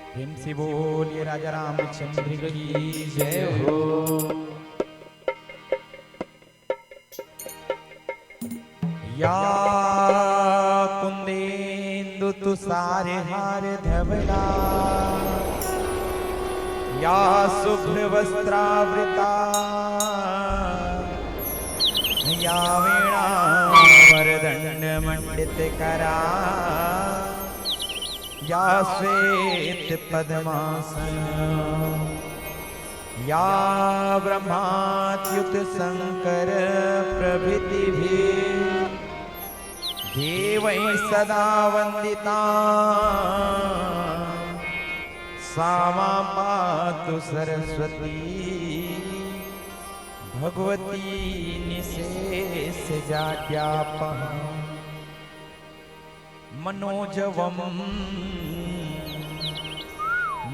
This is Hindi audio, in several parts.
प्रेम से बोलिए राजा रामचंद्र की जय हो। या कुंदेन्दु तुषार हार धवला, या शुभ्र वस्त्रावृता, या वीणा वरदंड मंडित करा, या श्वेत पद्मासन, या ब्रह्माच्युत शंकर प्रभृति भी देवै सदा वंदिता, सा मां पातु सरस्वती भगवती निशेष जाड्यापः। मनोजवम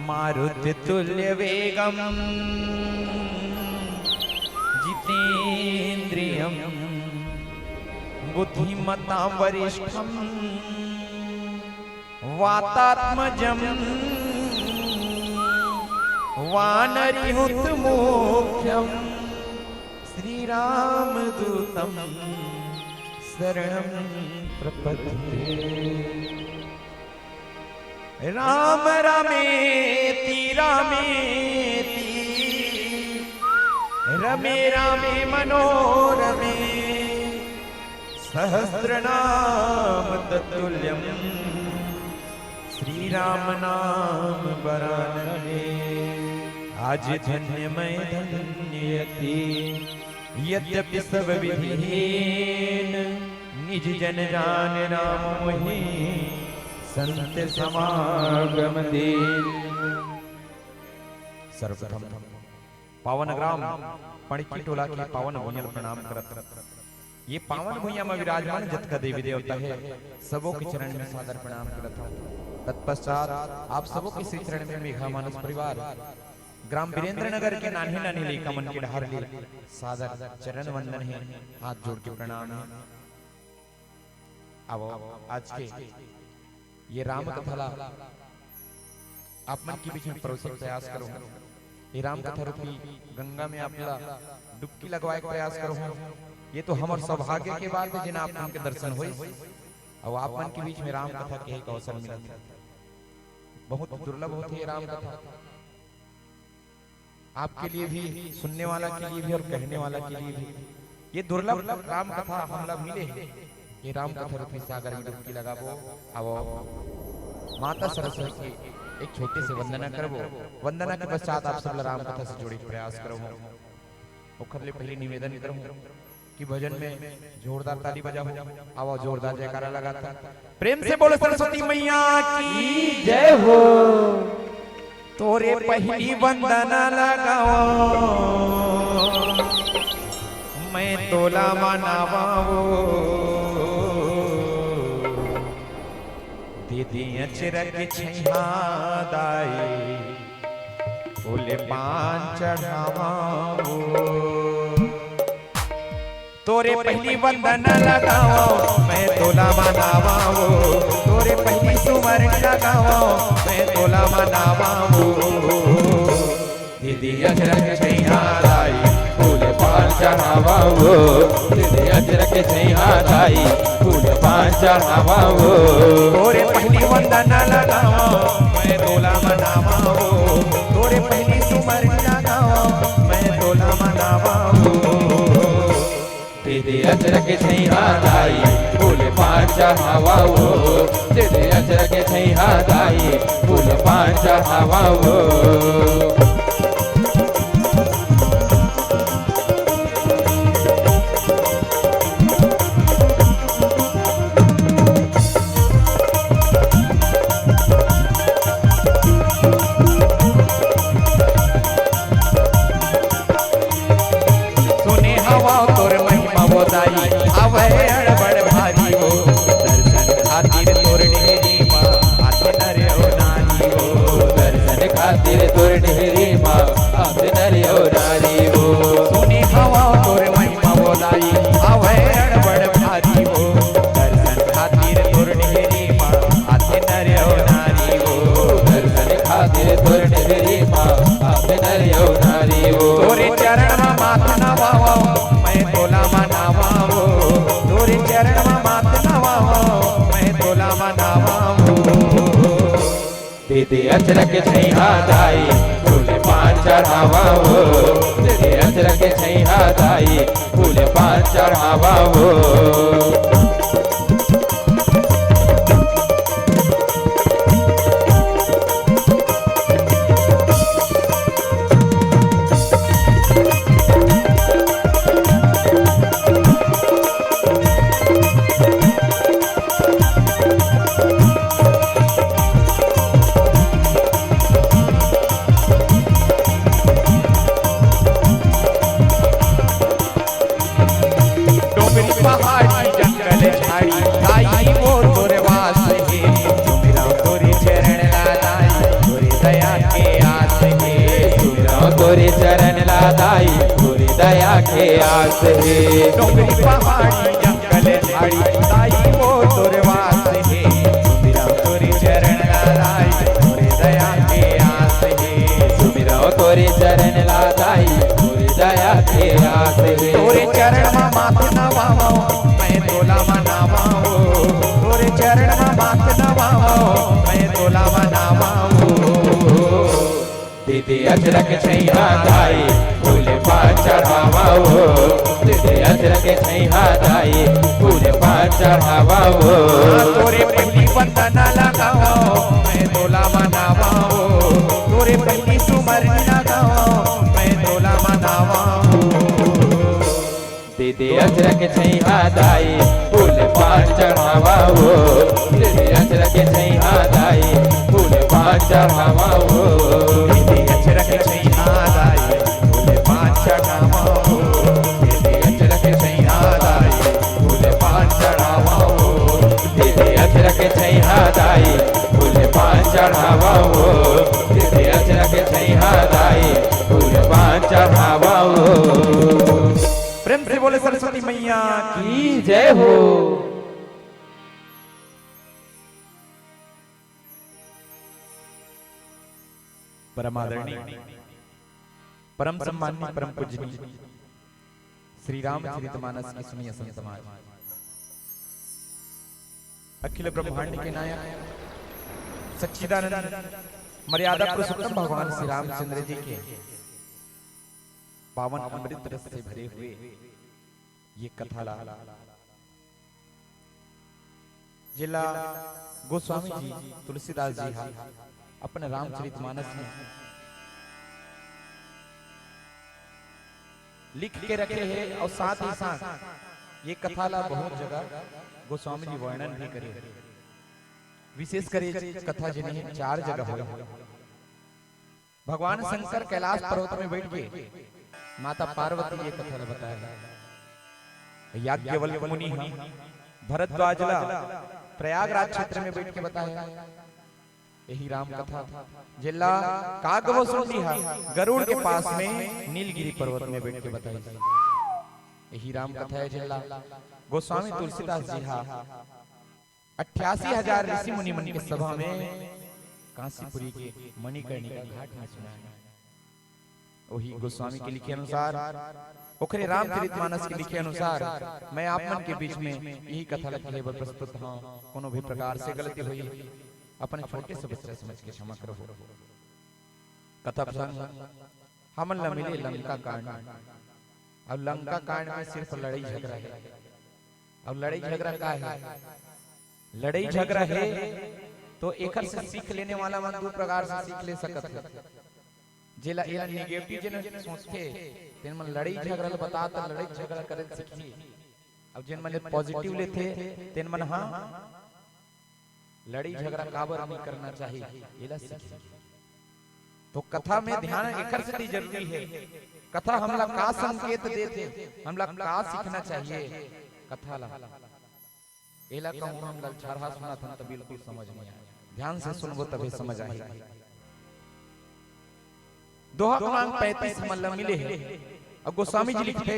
मारुततुल्य वेगम, जितेन्द्रियं बुद्धिमतां वरिष्ठं, वातात्मजं वानरयूथ मुख्यं, श्रीरामदूतं शरणं प्रपद्ये। राम रामेति रामेति, रमे रामे मनोरमे, सहस्रनाम तत्तुल्यं, श्रीराम नाम वरानने। आज धन्य मैं धन्यति, यद्यपि सब विधिहीन, निज जन जान राम मोहि, संत समागम दे। सर्वप्रथम पावन ग्राम पणकी टोला के पावन भूमिया प्रणाम करत। ये पावन भूमिया में विराजमान जतका देवी देवता है सबों के चरण में सादर प्रणाम करत हूं। तत्पश्चात आप सबों के श्री चरण में मेघा मानस परिवार ग्राम वीरेंद्र नगर के नान्हे नान्हे लेका मन के ढार ले सादर चरण वंदन है, हाथ जोड़ के प्रणाम है। अब आज के ये राम कथा आप मन के बीच में परोसे प्रयास करो। ये राम कथा रूपी गंगा में आपला डुबकी लगवाए के प्रयास करो। ये तो हमर सौभाग्य के बात है जिन आप मन के दर्शन होई और आप मन के बीच में राम कथा कहे का अवसर मिला। बहुत दुर्लभ होती है राम कथा, आपके लिए भी, सुनने वाला के लिए भी और कहने वाला के लिए भी। ये दुर्लभ राम कथा हमला मिले है। ये राम कथा रूपी सागर में डुबकी लगाबो। अब माता सरस्वती एक छोटे से वंदना करबो। वंदना के पश्चात आप सब राम कथा से जोड़े प्रयास करो। ओखर ले पहले निवेदन करूं कि भजन में जोरदार ताली बजाओ, आवाज जोरदार जयकारा लगाता। प्रेम से बोलो सरस्वती मैया की जय हो। तोरे पहली वंदना लगाओ मैं तोला मनावाओ। दीदी अचरक छैया दाई बोले पान चढ़ावाओ। तोरे पहली वंदना लगाओ मैं तोला मनावाओ। तोरे पहली सुमरन लगाओ मैं तोला मनावाओ। दीदी अचरक छैया दाई फूल पान चढ़ावाओ। दीदी अचरक छैया दाई फूल पान चढ़ावाओ। तोरे पहली वंदना लगाओ मैं तोला मनावाओ। तोरे पहली सुमरन लगाओ मैं तोला मनावाओ। दीदी अचरक छैया दाई फूल पान चढ़ावाओ। दीदी अचरक छैया दाई फूल पान चढ़ावाओ। तोरे चरण में माथ नवाओ मैं तोला मनावाओ। तोरे चरण में माथ नवाओ मैं तोला मनावाओ। दीदी अचरक छैया दाई फूल पान चढ़ावाओ। दीदी अचरक छैया दाई फूल पान चढ़ावाओ। पहाड़ी जंगल झाड़ी दाई वो तोरे वास है। सुमिरा तोरे चरण लादाई तोरे दया के आस है। सुमिरा तोरे चरण लादाई तोरे दया के आस है। डोंगरी पहाड़ी जंगल झाड़ी दाई वो तोरे वास है। सुमिरा तोरे चरण लादाई तोरे दया के आस है। सुमिरा तोरे चरण लादाई तोरे दया के आस है। तोरे चरण में माथ नवाओ मैं तोला मनावाओ। तोरे चरण में माथ नवाओ मैं तोला मनावाओ। दीदी अचरक छैया दाई फूल पान चढ़ावाओ। दीदी अचरक छैया दाई फूल पान चढ़ावाओ। तोरे पहली वंदना लगाओ मैं तोला मनावाओ। तोरे पहली सुमरन लगाओ मैं तोला मनावाओ। दीदी अचरक छैया दाई फूल पान चढ़ावाओ। दीदी अचरक छैया दाई फूल पान चढ़ावाओ। दीदी अचरक छैया दाई फूल पान चढ़ावा हो तेरे अचरक छैया दाई फूल पान चढ़ावा हो। प्रेम से बोले सरस्वती मैया की जय हो। परम आदरणीय परम सम्माननीय परम पूजनीय श्री रामचरितमानस की सुनिए संत समाज, अखिल ब्रह्मांड के नायक सच्चिदानंद मर्यादा पुरुषोत्तम भगवान श्री रामचंद्र जी के पावन अमृत रस से भरे हुए ये कथा जिला गोस्वामी जी तुलसीदास जी अपने रामचरितमानस में लिख के रखे हैं और साथ ही साथ ये कथाला बहुत जगह गोस्वामी जी वर्णन भी करे, विशेष कर कथा जिन्हें 4 जगह हुई। भगवान शंकर कैलाश पर्वत में बैठ के माता पार्वती ये कथा बताया है। याज्ञवल्क्य मुनि भरद्वाजला प्रयागराज क्षेत्र में बैठ के बताया यही राम कथा जिला कागव सुंदीहा गरुड़ के पास में नीलगिरी पर्वत में बैठ के बताई यही राम कथा है जिला गोस्वामी तुलसीदास जी 88,000 ऋषि मुनि मन के सभा में काशीपुरी के मणिकर्णिका घाट में सुनाया। वही गोस्वामी के लिखे अनुसार ओखरे रामचरितमानस के लिखे अनुसार मैं आप मन के बीच में यही कथा लिखे बर प्रस्तुत हूं। कोनो भी प्रकार से गलती हुई अपने छोटे से बच्चे समझ के क्षमा करो। कथा प्रसंग हमन ला मिले लंका कांड। अब लंका कांड में सिर्फ लड़ाई झगड़ा है। अब लड़ाई झगड़ा का है? लड़ाई झगड़ा है तो एकर से सीख लेने वाला मन 2 प्रकार से सीख ले सकत है। जेला एला नेगेटिव जन सोचते तेन मन लड़ाई झगड़ा बता त लड़ाई झगड़ा करे सीखी। अब जिन मन पॉजिटिव लेथे तेन मन हां लड़ाई झगड़ा काबर नहीं करना चाहिए एला सीखी। तो कथा में ध्यान एकर से दी जरूरी है। कथा हमला का संकेत देथे, हमला का सीखना चाहिए कथा ला एला कहूं हम ललचारा सुना था तो बिल्कुल समझ नहीं आया। ध्यान से सुनबो तभी समझ आएगा। दोहा क्रमांक 35 हमला मिले है और गोस्वामी जी लिखते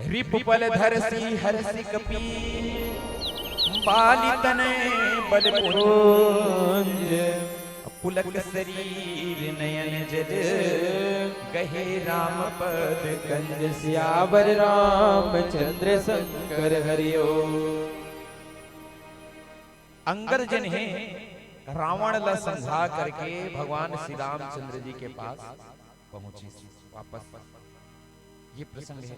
रिपुपल धरसी हरसी कपी बाली तने बल पुंज पुलक शरीर नयन जल गहे राम पद कंज सियावर रामचंद्र शंकर हरिओ। अंगद जन है रावण ला संहार करके भगवान श्री रामचंद्र जी के पास पहुंचे वापस। ये प्रसंग है।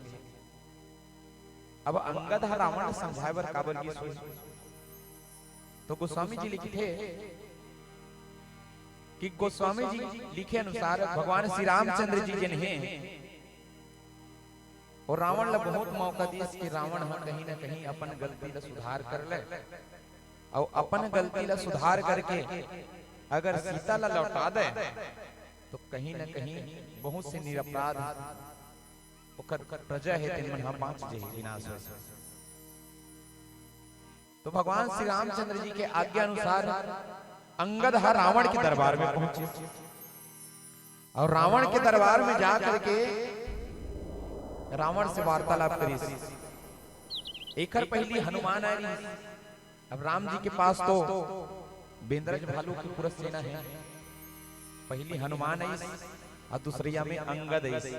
अब अंगद रावण समझाए बर काबर की सोच तो गोस्वामी जी लिखे कि गोस्वामी जी लिखे अनुसार भगवान श्री रामचंद्र जी जिन हैं और रावण ला बहुत मौका दिस कि रावण हम कहीं ना कहीं अपन गलती ला सुधार कर ले और अपन गलती ला सुधार करके अगर सीता ला लौटा दे तो कहीं ना कहीं बहुत से निरपराध ओकर प्रजा है तिन मन 5 जे विनाश हो। तो भगवान श्री रामचंद्र जी के आज्ञा अनुसार अंगद रावण के दरबार में पहुंचे और रावण के दरबार में जा करके रावण से वार्तालाप करी। एकर पहली हनुमान आई। अब राम जी के पास तो बेंद्रज भालू की पूरा सेना है। पहली हनुमान आई और दूसरिया में अंगद आई।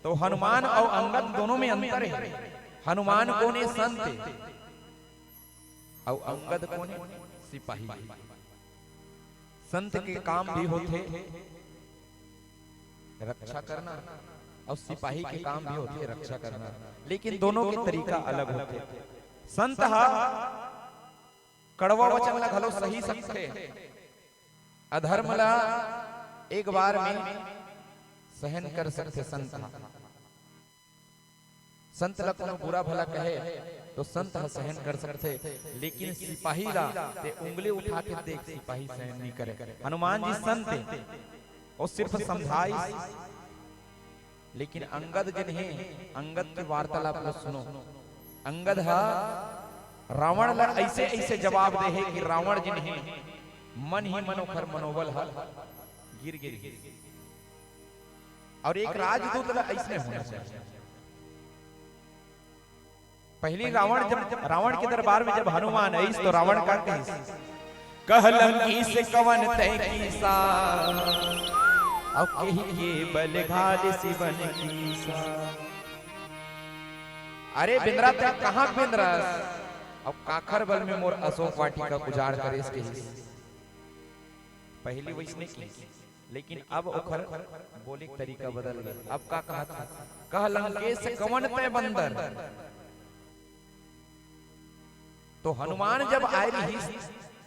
तो हनुमान और अंगद दोनों में अंतर है। हनुमान कौन है? संत। और अंगद कौन है? सिपाही। संत के काम भी होते रक्षा करना और सिपाही के काम भी होते रक्षा करना, लेकिन दोनों के तरीका अलग होते। संत कड़वा वचन ला घलो सही सकते, अधर्म ला एक बार में सहन कर सकते। संत ला कोनो बुरा भला कहे तो संत सहन कर सकते, लेकिन सिपाही ला ते उंगली उठा के देख सिपाही सहन नहीं करे। हनुमान जी संत और सिर्फ समझाई, लेकिन अंगद जन है, अंगद की वार्तालाप को सुनो। अंगद रावण ला ऐसे ऐसे जवाब दे है कि रावण जिन्हें मन ही मनोखर मनोबल हल गिर गिर और एक राजदूत ला ऐसे होना चाहिए। पहली रावण जब रावण के दरबार में जब हनुमान आई तो रावण का कहलंगी से कवन तय कीसा अब कही के बलघाट सिवन कीसा। अरे बिंद्रा ते कहां बिंद्रा अब काखर बल में मोर अशोक वाटिका उजाड़ करे इसके पहली वैसने की, लेकिन अब ओखर बोले तरीका बदल गया। अब का कहा था कहलंगे से कवन तय बंदर। तो हनुमान जब आए रही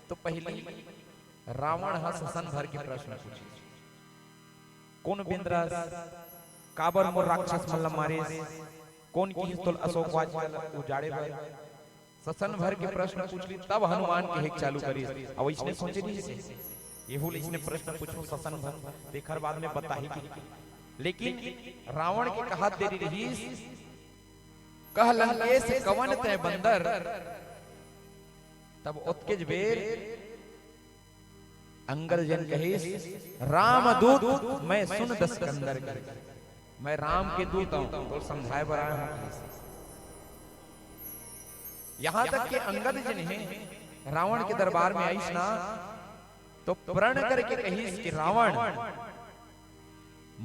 तो पहले रावण हसन भर के प्रश्न पूछे कौन बिंद्रास काबर मोर राक्षस मल्ल मारे कौन की तोल अशोक वाटिका उजाड़े भाई ससन भर के प्रश्न पूछली। तब हनुमान के हेक चालू करी और इसने सोचे नहीं से येहू इसने प्रश्न पूछो ससन भर देखर बाद में बता ही की, लेकिन रावण के कहा तेरी रही कहलंगे से कवन तय बंदर। तब उत्केज बेर अंगद जन कहिस राम दूत मैं सुन दस कंदर के, मैं राम के दूत हूं तो समझाए बर आया हूं। यहां तक कि अंगद जिन्हें रावण के दरबार में आईस ना तो प्रण करके कहिस कि रावण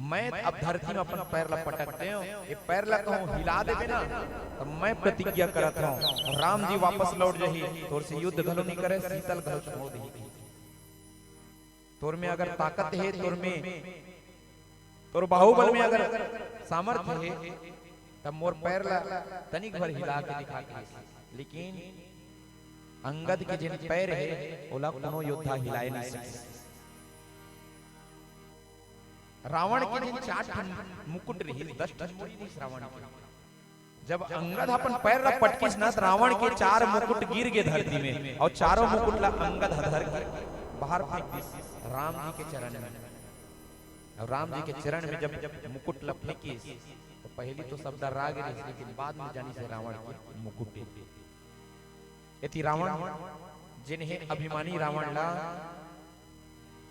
मैं अब धरती में अपन पैर ला पटकते हूं, ये पैर ला कहूं हिला देबे ना तो मैं प्रतिज्ञा करत हूं राम जी वापस लौट जही तोर से युद्ध घलो नहीं करे शीतल घलो छोड़ दही। तोर में अगर ताकत है तोर बाहुबल में अगर सामर्थ्य है तब मोर पैर ला तनिक भर हिला के दिखा के। लेकिन अंगद के जिन पैर है ओला कोनो योद्धा हिलाए नहीं सके। रावण के जिन 4 मुकुट रही 10 रावण के जब अंगद अपन पैर ला पटकिस ना रावण के 4 मुकुट गिर गए धरती में और चारों मुकुट ला अंगद हधर के बाहर फेंक दिस राम जी के चरण में। और राम जी के चरण में जब मुकुट ला फेंकिस तो पहली तो सब डरा गए, लेकिन बाद में जानी से रावण के मुकुट यति रावण जिन्हें अभिमानी रावण ला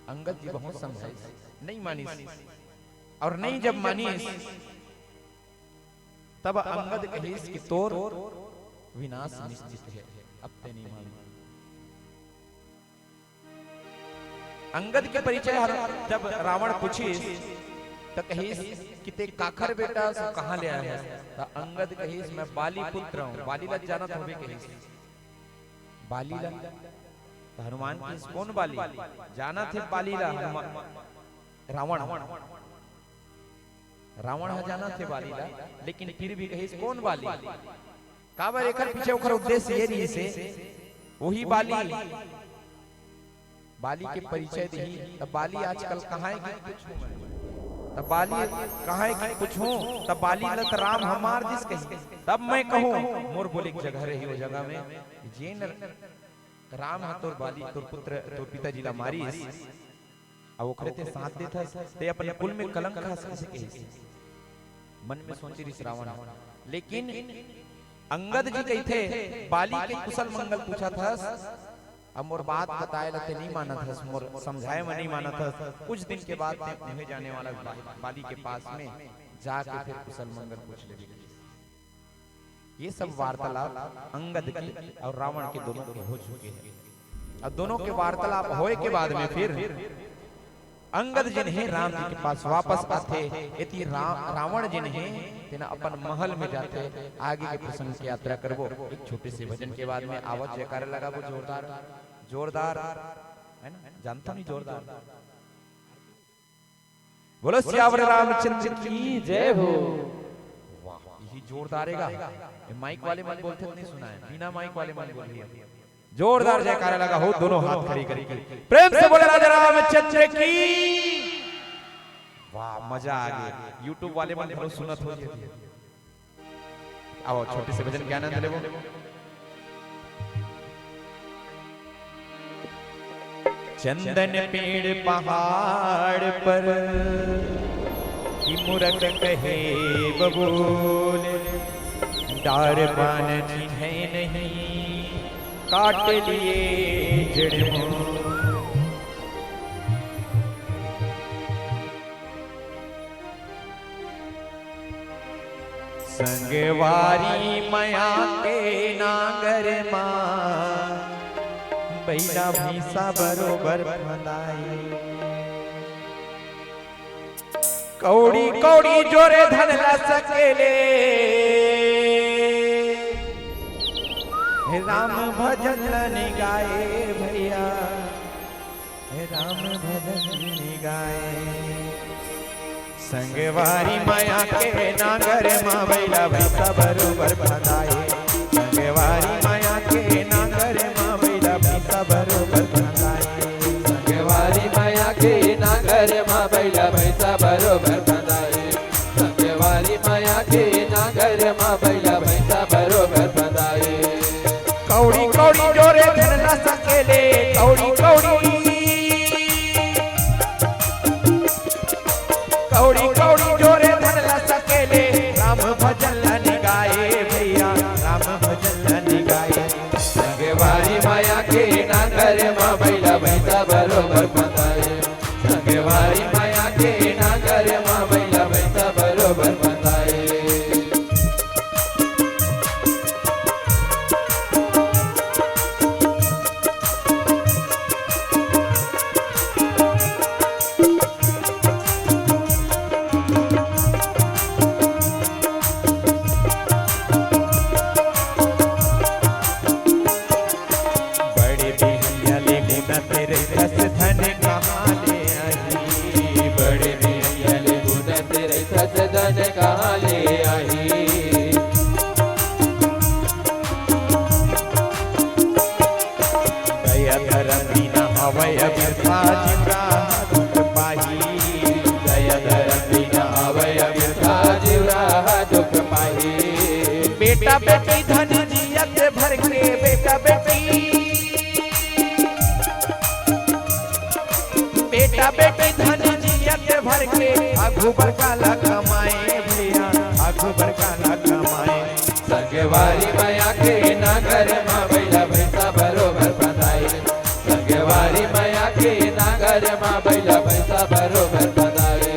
अंगद जी बहुत समझाए नहीं मानी और नहीं जब मानी तब अंगद कहिस कि तोर विनाश निश्चित है अब ते नहीं मानी। अंगद के परिचय जब रावण पूछिस तो कहिस कि ते काखर बेटा सो कहां ले आया है तो अंगद कहिस मैं बाली पुत्र हूं। बाली ला जानत होबे कहिस बाली ला तो हनुमान की कौन बाली जाना थे बाली ला रावण रावण जाना थे बाली ला, लेकिन फिर भी कहिस कौन बाली काबर एकर पीछे ओकर उद्देश्य ये रही से वही बाली के परिचय दही। तब बाली आजकल कहां है कि कुछ तब बाली कहां है कि कुछ हूं तब बाली लत राम हमार जिस कही तब मैं कहूं मोर बोले एक जगह रही वो जगह में जेन राम है तोर बाली तोर पुत्र तोर पिताजी ला मारिस अब ओकरे ते साथ देता ते अपने कुल में कलंक से कही मन में सोची रिस रावण। लेकिन अंगद जी कही थे बाली के कुशल मंगल पूछा था अब मोर बात बताए लते नहीं माना था मोर समझाए में नहीं माना था। कुछ दिन के बाद नहीं जाने वाला बाली के पास में जाके फिर कुशल मंगल पूछ ले। ये सब वार्तालाप अंगद की और रावण के दोनों के हो चुके हैं। अब दोनों के वार्तालाप होए के बाद में फिर अंगद जिन्हें राम जी के पास वापस आते इति रावण जिन्हें तेना अपन महल में जाते आगे के प्रसंग की यात्रा करबो। एक छोटे से भजन के बाद में आवाज जयकारा लगाबो जोरदार जोरदार है ना जानता नहीं जोरदार बोलो सियावर रामचंद्र की जय हो। वाह यही जोरदार है माइक वाले मन बोलते नहीं सुना है बिना माइक वाले मन बोल रही है जोरदार जयकारा लगा हो दोनों हाथ खड़ी करके प्रेम से बोले राजा रामचंद्र की। वाह मजा आ गया यूट्यूब वाले मन सुनत हो आओ छोटे से भजन के आनंद लेवो। चंदन पेड़ पहाड़ पर की मुरक कहे बबूल डार पान चिन्हे नहीं काट लिए जड़ मोर। संगवारी मया के नागर मां बैला भैंसा बरोबर फंदाई। कौड़ी कौड़ी जोरे धन ला सकेले राम भजन गाए भैया, राम भजन गाए। संगवारी माया के नागर मां बैला भैंसा बरोबर फंदाए। संगवारी माया के नागर मां बैला भैंसा बरोबर फंदाए। संगवारी माया के नागर मां बैला भैंसा बरोबर फंदाए। संगवारी माया के नागर मां बैला भैंसा बरोबर फंदाए। कौड़ी कौड़ी जोरे धन ना सकेले, कौड़ी कौड़ी कौड़ी कौड़ी जोरे धन ला सकेले राम भजन गाए भैया, राम भजन गाए। संगवारी माया के नागर मां बैला भैंसा बरोबर फंदाए। संगवारी माया के नागर मां बैला भैंसा बरोबर फंदाए। धन कहाँ ले आई। दया धर्म बिना हवय व्यथा जिवरा दुख पाही। दया धर्म बिना हवय व्यथा जिवरा दुख पाही। बेटा बेटी धन जियत भर के, बेटा बेटी बेटा बेटी धन जियत भर के आघू बरकाला कमाए भैया, आघू बरकाला कमाए। संगवारी माया के नागर मां बैला भैंसा बरोबर फंदाए। संगवारी माया के नागर मां बैला भैंसा बरोबर फंदाए।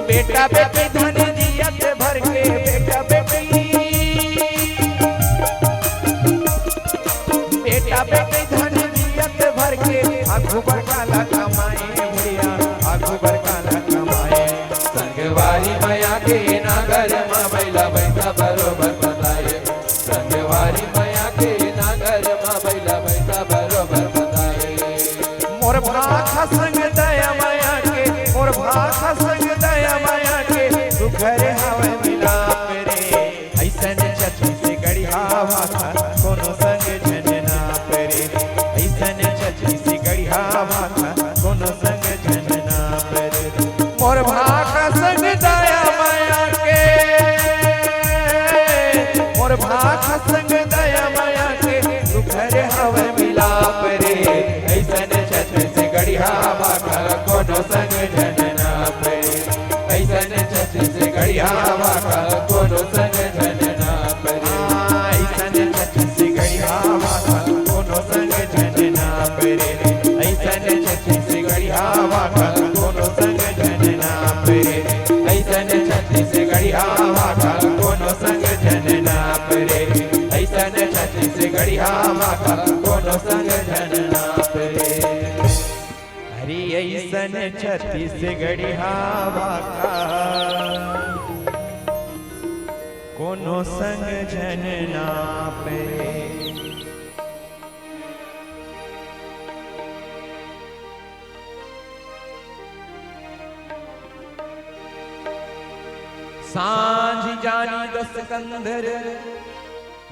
बेटा बेटी धन जियत भर के, बेटा बेटी बेटा बेटी धन जियत भर के आघू बरकाला कमाए भैया, आघू बरकाला कमाए। संगवारी माया के नागर मां बैला भैंसा बरोबर फंदाए। संगवारी माया के नागर मां बैला भैंसा बरोबर फंदाए। मोर भाखा संग दया माया के, मोर भाखा संग दया माया के घर हवे मिलाप रे। ऐसन छठी से गढ़िया भाखा कोनो संग झन नाप रे। ऐसन छठी से गढ़िया भाखा कोनो संग झन नाप रे। मोर भाखा संग दया माया के, मोर भाखा संग दया माया के घर हवे मिलाप रे। ऐसन छठी से गढ़िया भाखा कोनो संग झन नाप रे। ऐसन छठी से गढ़िया भाखा कोनो संग झन नाप रे। ऐसन छठी से गढ़िया भाखा कोनो संग झन नाप रे। ऐसन छठी से गढ़िया भाखा कोनो संग झन नाप रे। ऐसन छठी से गढ़िया भाखा कोनो संग झन नाप रे। ऐसन छठी से गढ़िया भाखा कोनो संग झन नाप रे। हरी ऐसन छठी से गढ़िया भाखा कोनो संग झन नाप रे। सांझ जानी दस कंधर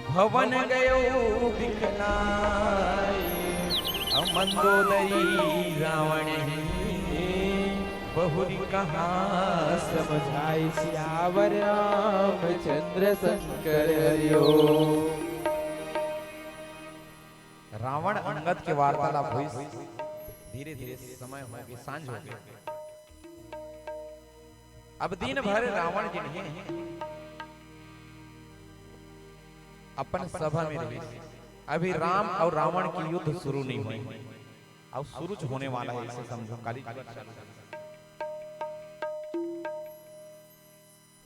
भवन गयो बिखनाय मंदोदरी रावण बहुरी कहाँ समझाई सियावर रामचंद्र शंकर हरिओ। रावण अंगद के वार्तालाप हुई। धीरे धीरे समय हो गया, सांझ हो गया। अब दिन भर रावण जिन्हें अपन सभा में रहे, अभी राम और रावण की युद्ध शुरू नहीं हुई और शुरू होने वाला है, इसे समझो। काली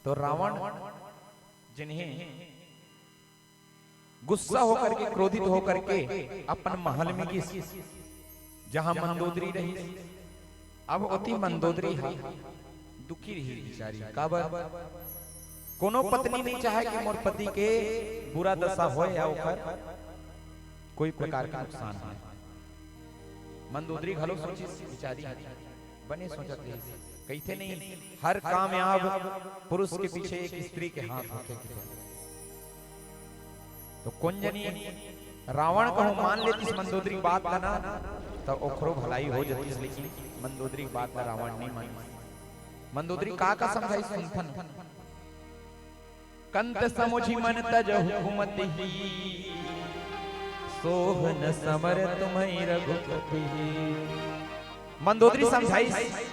तो रावण जिन्हें गुस्सा होकर के, क्रोधित होकर के अपन महल में गई, जहां मंदोदरी रही। अब अति मंदोदरी दुखी रही बेचारी। काबर कोनो पत्नी नहीं चाहे कि मोर पति के बुरा दशा हो या ओकर कोई प्रकार का नुकसान हो। मंदोदरी घलो सोची बेचारी बने सोचत रही, कहते नहीं हर कामयाब पुरुष के पीछे एक स्त्री के हाथ होते। तो कौन जनी रावण कहूं मान लेती इस मंदोदरी बात ना, तो ओखरो भलाई हो जाती, लेकिन मंदोदरी बात का रावण नहीं मानी। मंदोदरी का समझाई सुनथन, कंत समुझी मन तज हुकुमत ही, सोहन समर तुम्हें रघुपति। मंदोदरी समझाई,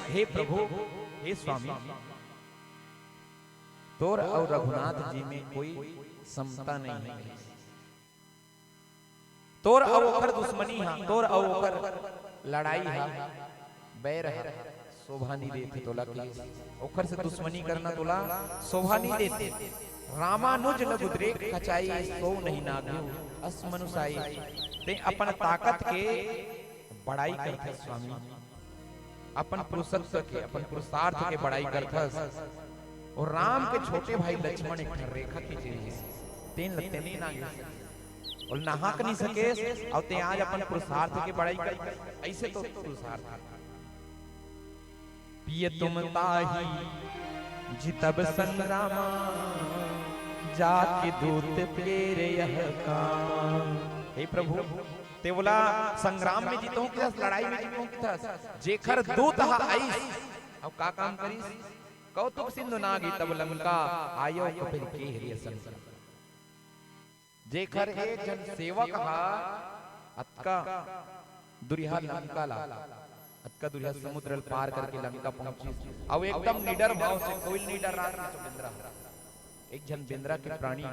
हे प्रभु, हे स्वामी, तोर और रघुनाथ जी में कोई समता नहीं है। तोर और ओकर दुश्मनी हा, तोर और ओकर लड़ाई हा, बैर हा, शोभा नहीं देती तोला की। ओकर से दुश्मनी करना तोला शोभा नहीं देते। रामानुज लघुद्रेक खचाई, सो नहीं नागु असमनुसाई। ते अपन ताकत के बड़ाई करते स्वामी, अपन पुरुषत्व के, अपन पुरुषार्थ के बड़ाई करथस। और राम के छोटे भाई लक्ष्मण एक रेखा खींचे, तेन लगते नहीं नागे और नहाक नहीं सके, और ते आज अपन पुरुषार्थ के बड़ाई कर। ऐसे तो पुरुषार्थ पिय तुम ताही जितब संग्रामा, जाके दूत फेर यह काम। हे प्रभु, ते बोला संग्राम में जीतो कि लड़ाई में जीतो कि जेखर दूत हा आईस, अब का काम करीस। कौतुक सिंधु नागी तब लंका, आयो कपिल के हरिय संग। जेखर एक जन सेवक हा अतका दुरिहा लंका ला, अतका दुरिहा समुद्र पार करके लंका पहुंची। अब एकदम निडर भाव से, कोई निडर रात में बिंद्रा, एक जन बिंद्रा के प्राणी,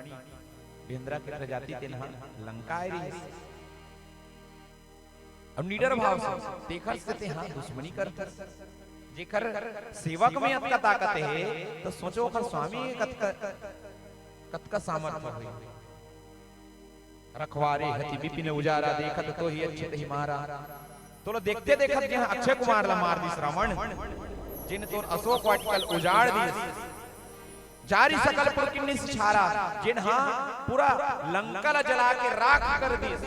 बिंद्रा के प्रजाति ते नहा लंका आई रही। अब निडर भाव से देखर से ते हां दुश्मनी करता। जेकर सेवक में अतका ताकत है, तो सोचो कर स्वामी कतका सामर्थ्य हुई। रखवारे हति विपिन उजारा, देखत तो ही अच्छे ही मारा। तो देखते देखत जहां अक्षय कुमार ला मार दिस रावण, जिन तोर अशोक वाटिकल उजाड़ दिस, जारी सकल पुर किन्नी छारा, जिन हां पूरा लंका ला जला के राख कर दिस।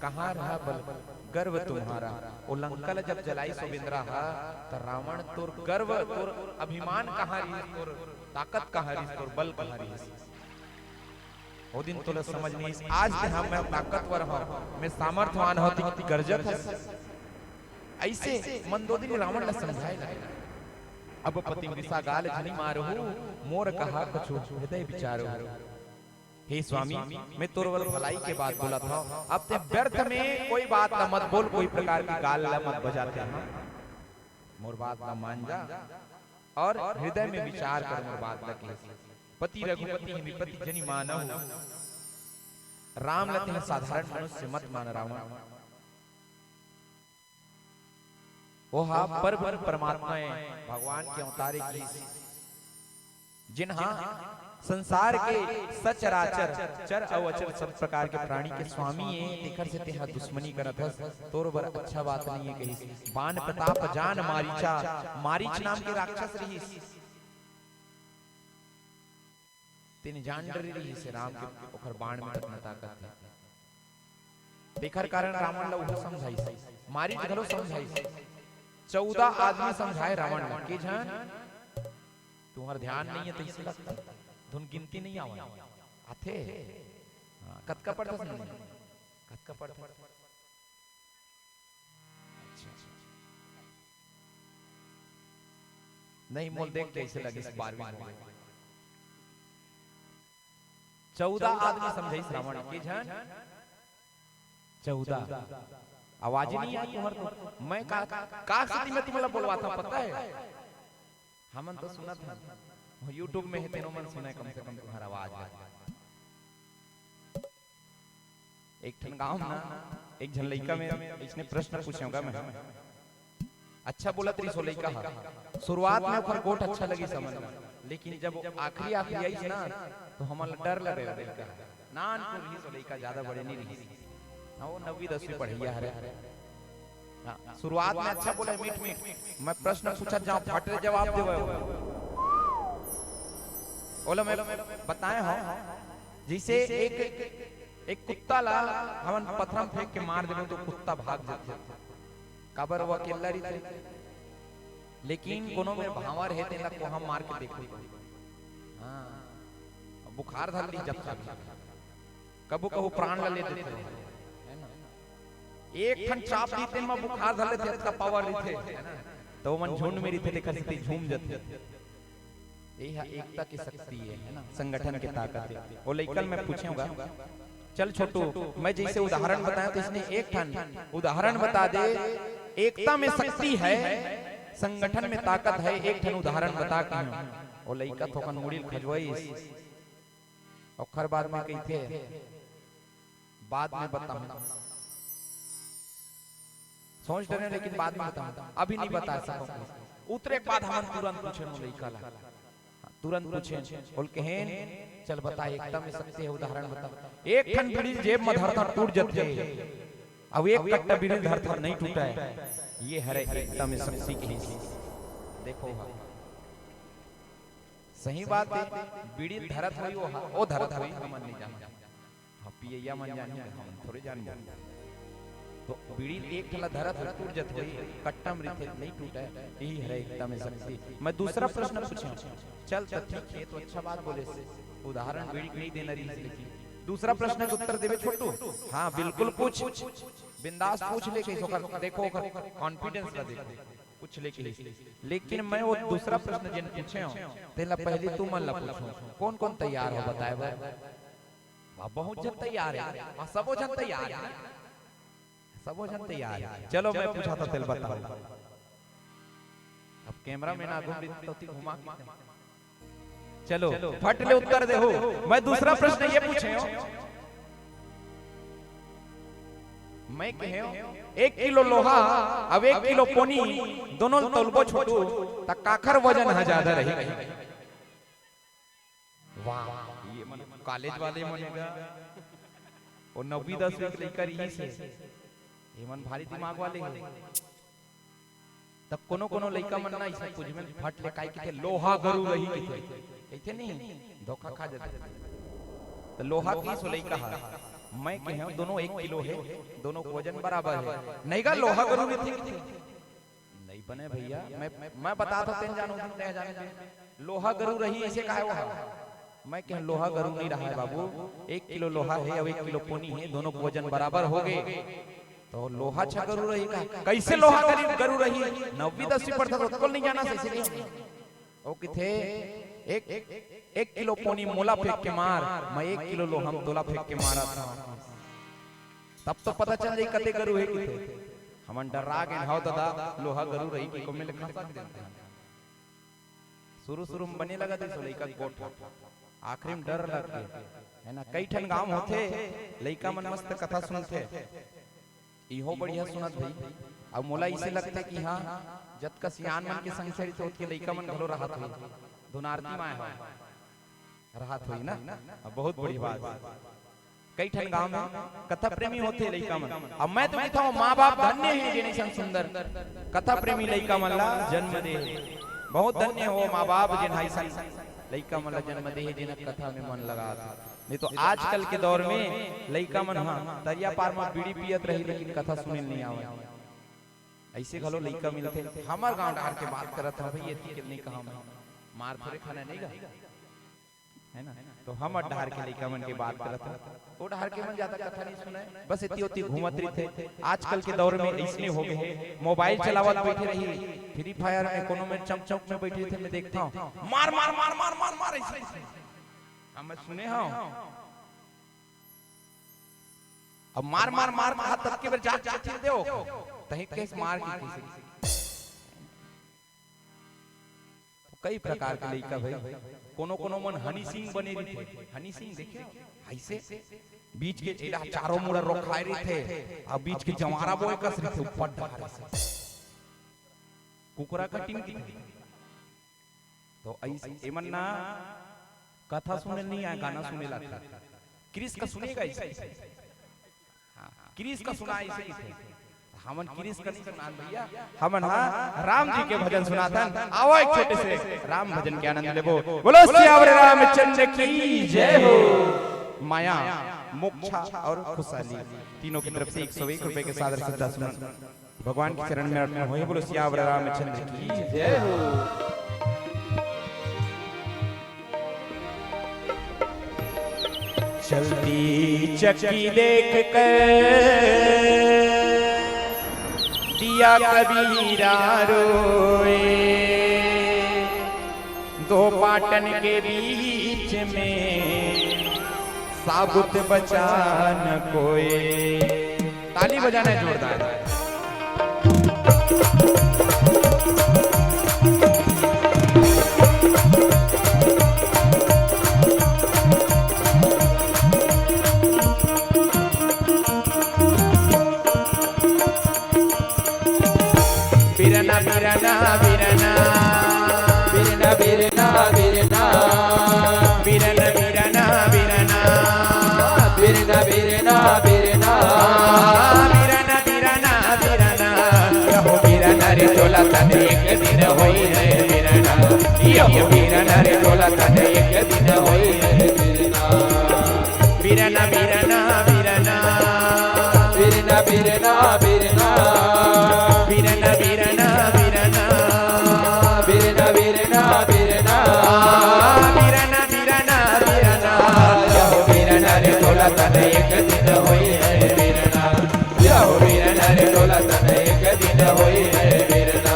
कहां रहा बल गर्व तुम्हारा, ओ लंका ला जब जलाई सोबिंद्रा हा, तो रावण तोर गर्व, तोर अभिमान कहां रही, तोर ताकत कहां रही, तोर बल कहां रही। वो दिन तो समझ नहीं। आज से हम मैं ताकतवर हूं, मैं सामर्थ्यवान हूं, ती गर्जत है। ऐसे मंदोदरी रावण ला समझाए लगे। अब पति मृषा गाल झनी मारहु, मोर कहा कछु हृदय विचारो। हे स्वामी, मैं तोर भलाई के बात बोला था, अब ते व्यर्थ में कोई बात ना मत बोल, कोई प्रकार की गाल ला मत बजाते हैं। मोर बात ना मान जा और हृदय में विचार कर मोर बात लगे। पति रघुपति विपति जनि मानहु, राम लते हैं साधारण मनुष्य मत मान रावण। वो हा पर परमात्मा है, भगवान के अवतारे की, जिन्हा संसार के सचराचर चर अवचर सब प्रकार के प्राणी के स्वामी है। देखर से तेहा दुश्मनी करत हस, तोर बर अच्छा बात नहीं है कही। बाण प्रताप जान मारीचा, मारीच नाम के राक्षस रही, तीन जान डरी रही से राम के ओखर बाण में तक ताकत है। देखर कारण रावण ला उहो समझाई, मारी घलो समझाई। 14 आदमी समझाए रावण ला कि जान तुम्हारा ध्यान नहीं है तो इससे लगता है धुन गिनती नहीं आवा आथे कतका पढ़ता सुन कतका पढ़ता अच्छा नहीं मोल देख कैसे लगी इस 12वीं 14 आदमी समझे श्रावण के जन 14 आवाज ही नहीं आई तुम्हारे तो मैं का स्थिति में तुम्हें बोलवा था पता है हमन तो सुना था YouTube में है तेनो मन सुना कम से कम तुम्हारा आवाज एक ठन गांव ना एक झन लइका में इसने प्रश्न पूछेगा मैं अच्छा बोला तेरी सो लइका शुरुआत में ओकर गोट अच्छा लगी समझ लेकिन जब आखिरी आई ना तो हमन डर लगे लइका नानपुर ही सो लइका ज्यादा बड़े नहीं रही वो 9वीं 10वीं पढ़िया है शुरुआत में अच्छा बोला मीठ मीठ मैं प्रश्न पूछा जाऊं फटे जवाब देवे बोला मैं बताए हो जैसे एक कुत्ता ला हमन पत्थर फेंक के मार देबे तो कुत्ता भाग जाते काबर वो अकेला रही लेकिन कोनो में भावर है तेला को हम मार के देखो हां बुखार धर ली जब कबू कबू प्राण ले देते है ना एक ठन चाप दीते में बुखार धर लेते इतना पावर लेते है ना तो मन झुंड में रहते देखा से झूम जाते यह एकता की शक्ति है ना संगठन की ताकत है वो लेकल मैं पूछूंगा चल छोटू मैं जैसे उदाहरण बताया तो इसने एक ठन उदाहरण बता दे एकता में शक्ति है संगठन में ताकत है एक ठन उदाहरण बता के वो लइका थोकन मुड़ी खजवई और बाद में कहते बाद में बताऊं सोच डरे लेकिन बाद में बताऊं अभी नहीं बता सकता उतरे के बाद हम तुरंत पूछे लइका ला तुरंत पूछे बोल के हैं चल बता एकता में शक्ति है उदाहरण बता एक ठन बीड़ी जेब में धरता टूट जाते अब एक कट्टा बीड़ी धरता नहीं टूटा है ये हरे एकता में शक्ति की देखो सही बात है बीड़ी धरत हुई वो धरत हुई हम नहीं जानते हां पियया मन जानी हम थोड़े जान तो बीड़ी एक ठला धरत टूट जात हुई कट्टा में नहीं टूटा है यही हरे एकता में शक्ति मैं दूसरा प्रश्न पूछूं चल तो ठीक है तो अच्छा बात बोले से उदाहरण बीड़ी नहीं देना रही लेकिन दूसरा प्रश्न का उत्तर देवे छोटू हां बिल्कुल पूछ बिंदास पूछ ले कैसे देखो कॉन्फिडेंस ला देखो पूछ ले लेकिन मैं वो दूसरा प्रश्न जिन पूछे हो तेला पहले तू मन ला पूछो कौन कौन तैयार हो बताए वाह बहुत जन तैयार है सबो जन तैयार है सबो जन तैयार है चलो मैं पूछा था तेल बताओ अब कैमरा में ना घूम रही घुमा चलो फट ले उत्तर दे हो मैं दूसरा प्रश्न ये पूछे हो मैं कहे 1 किलो लोहा अब 1 किलो पोनी दोनों तौलबो छोटू त काखर वजन है ज्यादा रही वाह ये मन कॉलेज वाले मनेगा और 9वीं 10वीं के लेकर ही से ये मन भारी दिमाग वाले है तब कोनो लइका मन ना इसे कुछ में फट ले काई के लोहा गरु रही कहते नहीं धोखा खा जाते तो लोहा की सो लइका है मैं कहे दोनों 1 किलो है दोनों का वजन बराबर है नहीं का लोहा गरु नहीं नहीं बने भैया मैं बता तो तेन जानू नहीं जाने लोहा गरु रही ऐसे काहे वो मैं कह लोहा गरु नहीं रहा है बाबू 1 किलो लोहा है और 1 किलो पोनी है दोनों का वजन बराबर हो गए तो लोहा छा गरु रही का कैसे लोहा गरु रही 9वीं 10वीं पढ़ता तो नहीं जाना सही ओ किथे एक किलो पोनी मोला फेंक के मार मैं 1 किलो लोहा तोला फेंक के मारा था तब तो पता चल जाई कते गरु है किथे हमन डरा गए हाउ दादा लोहा गरु रही की को में लिखा सकते शुरू में बने लगा थे लइका गोट आखिरी में डर लग के है ना कई ठन गांव होते लइका मन मस्त कथा सुनते इहो बढ़िया सुनत भाई अब मोला इसे लगता है कि हां जत का सियान मन के संग से तो के लइका मन घलो रहत हुई धुनारती माय हो रहत हुई ना बहुत बड़ी बात कई ठन गांव में कथा प्रेमी होते लइका मन अब मैं तो कहता हूं मां-बाप धन्य है जिने सन सुंदर कथा प्रेमी लइका मन ला जन्म दे बहुत धन्य हो मां-बाप जिन हाई सन लइका मन ला जन्म दे जिन कथा में मन लगा नहीं तो आजकल के दौर में लइका मन हां दरिया पार में बीड़ी पियत रही लेकिन कथा सुने नहीं आवे ऐसे घलो लइका मिलते हमार गांव डार के बात करत है भई एती के नहीं कहा मैं मार थोड़े खाना नहीं गा है ना। तो हम डहार के लइका मन के बात करत हन, वो डहार के मन ज्यादा कथा नहीं सुने, बस इतनी होती घूमत रही थे। आजकल के दौर में इसलिए हो गए हैं, मोबाइल चलावत बैठे रही, फ्री फायर में कोनो में चमचम में बैठे थे, मैं देखता हूँ मार मार मार मार मार मार ऐसे हम सुने हाँ। अब मार मार मार हाथ तक के बेर जा चिर दो तही केस मार की किसी कई प्रकार के लइका भाई, कोनो कोनो मन हनी सिंह बने रही थे। हनी सिंह देखे ऐसे बीच के एला चारों मुड़ा रोखाए रही थे, अब बीच के जवारा बोए कस रही थे ऊपर डहार से कुकुरा कटिंग की। तो ऐसे एमन ना कथा सुने नहीं आए, गाना सुने लाता। क्रिस का सुनेगा ऐसे, क्रिस का सुना ऐसे थे, हमन क्रिस का नहीं सुना भैया, हमन हाँ राम जी के भजन सुनातन। आओ एक छोटे से राम भजन के आनंद लेबो। बोलो सियावर रामचंद्र की जय हो। माया मोक्षा और खुशहाली तीनों की तरफ से 101 रुपए के सादर श्रद्धा सुमन भगवान के चरण में अर्पण होए। बोलो सियावर रामचंद्र की जय हो। चलती चक्की देख कर दिया कबीरा रोए, दो पाटन के बीच में साबुत बचा न कोई। ताली बजाना है जोरदार। बिरना बिरना बिरना बिरना बिरना बिरना बिरना बिरना बिरना बिरना बिरना बिरना बिरना बिरना बिरना यहो बिरना रे चोला तने एक दिन होई है बिरना, यहो बिरना रे चोला तने एक दिन होई है बिरना। बिरना बिरना बिरना बिरना बिरना बिरना बिरना बिरना बिरना बिरना बिरना बिरना बिरना बिरना बिरना यहो बिरना रे चोला तने एक दिन होई है बिरना, यहो बिरना रे चोला तने एक दिन होई है बिरना।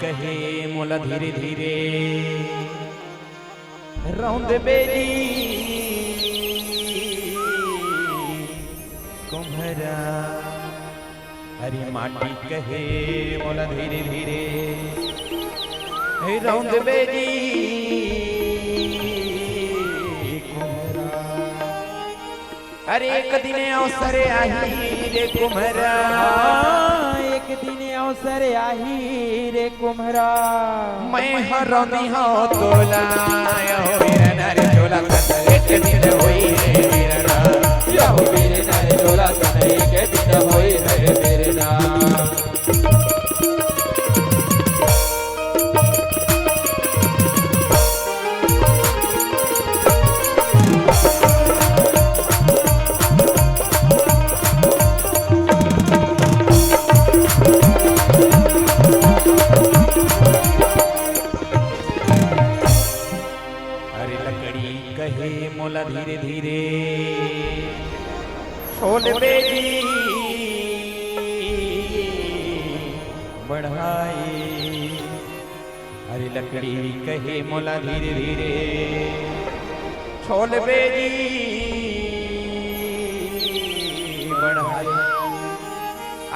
कहे मोला धीरे धीरे रौंद बेली कुम्हरा। अरे माटी कहे मोला धीरे धीरे रौंद बेली कुम्हरा। अरे एक दिन अवसर आही रे कुम्हरा, एक दिन अवसर आही रे कुम्हरा। मैं हरौनी हो तोला यहो बिरना रे चोला तने एक दिन होई है बिरना, यहो बिरना रे चोला तने एक दिन होई है बिरना। मोला धीरे धीरे छोल बेली बढ़ाई। अरे लकड़ी कहे मोला धीरे धीरे छोल बेली बढ़ाई।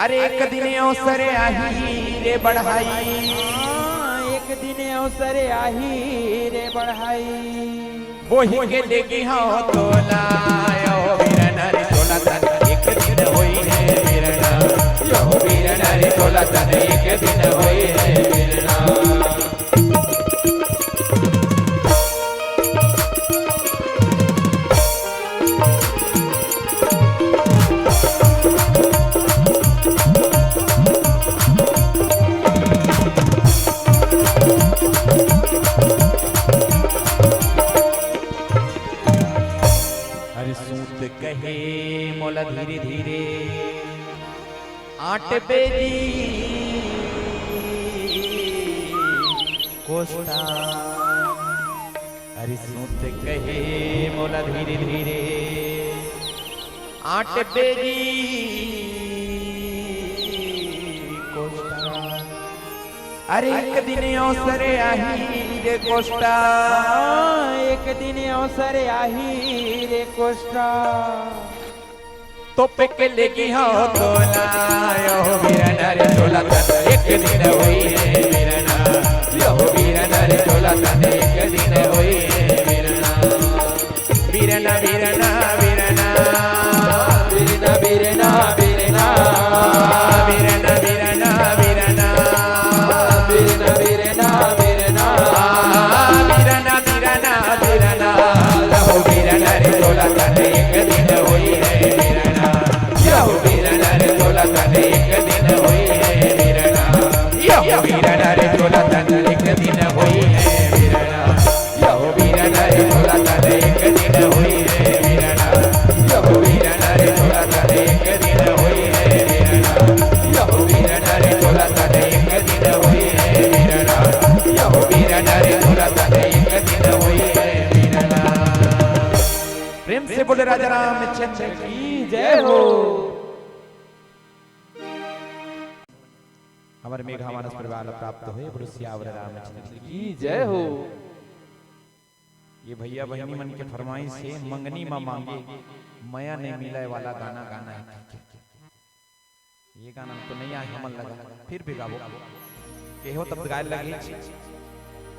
अरे एक दिन अवसर आही रे बढ़ाई, एक दिन अवसर आही रे बढ़ाई। वही के लेगी हाँ तोला यहो बिरना रे चोला तने एक दिन होई है बिरना, यहो बिरना रे चोला तने एक दिन होई है बिरना। अरे सूत कहे मोला धीरे धीरे आट बेजी कोष्टा। अरे सूत कहे मोला धीरे धीरे आट बेजी कोष्टा। अरे एक दिन अवसरे आही रे कोष्टा, एक दिन अवसर आही रे कोष्टा। तो पे लेगी हो तोला यो वीरना रे तोला तन एक दिन होई रे वीरना, यो वीरना रे तोला तन एक दिन होई रे वीरना। वीरना वीरना वीरना वीरना वीरना वीरना वीरना वीरना वीरना वीरना वीरना वीरना वीरना वीरना वीरना यो वीरना रे तोला तन एक दिन होई रे वीरना, यो वीरना रे तोला तन एक दिन होई रे वीरना, यो वीरना रे तोला तन एक दिन होई रे वीरना, यो वीरना रे तोला तन एक दिन होई रे वीरना, यो वीरना रे तोला तन एक दिन होई रे वीरना, यो वीरना रे तोला तन एक दिन होई रे वीरना, यो वीरना रे तोला तन एक दिन होई रे वीरना। प्रेम से बोले राजा रामचंद्र की जय हो। हमारे मेघा मानस परिवार प्राप्त हुए बोलो सियावर रामचंद्र की जय हो। ये भैया बहनी मन के फरमाइश से मंगनी मां मांगे मया नहीं मिला वाला गाना गाना है। ये गाना तो नहीं आया मन लगा फिर भी गावो के हो तब गाय लगी।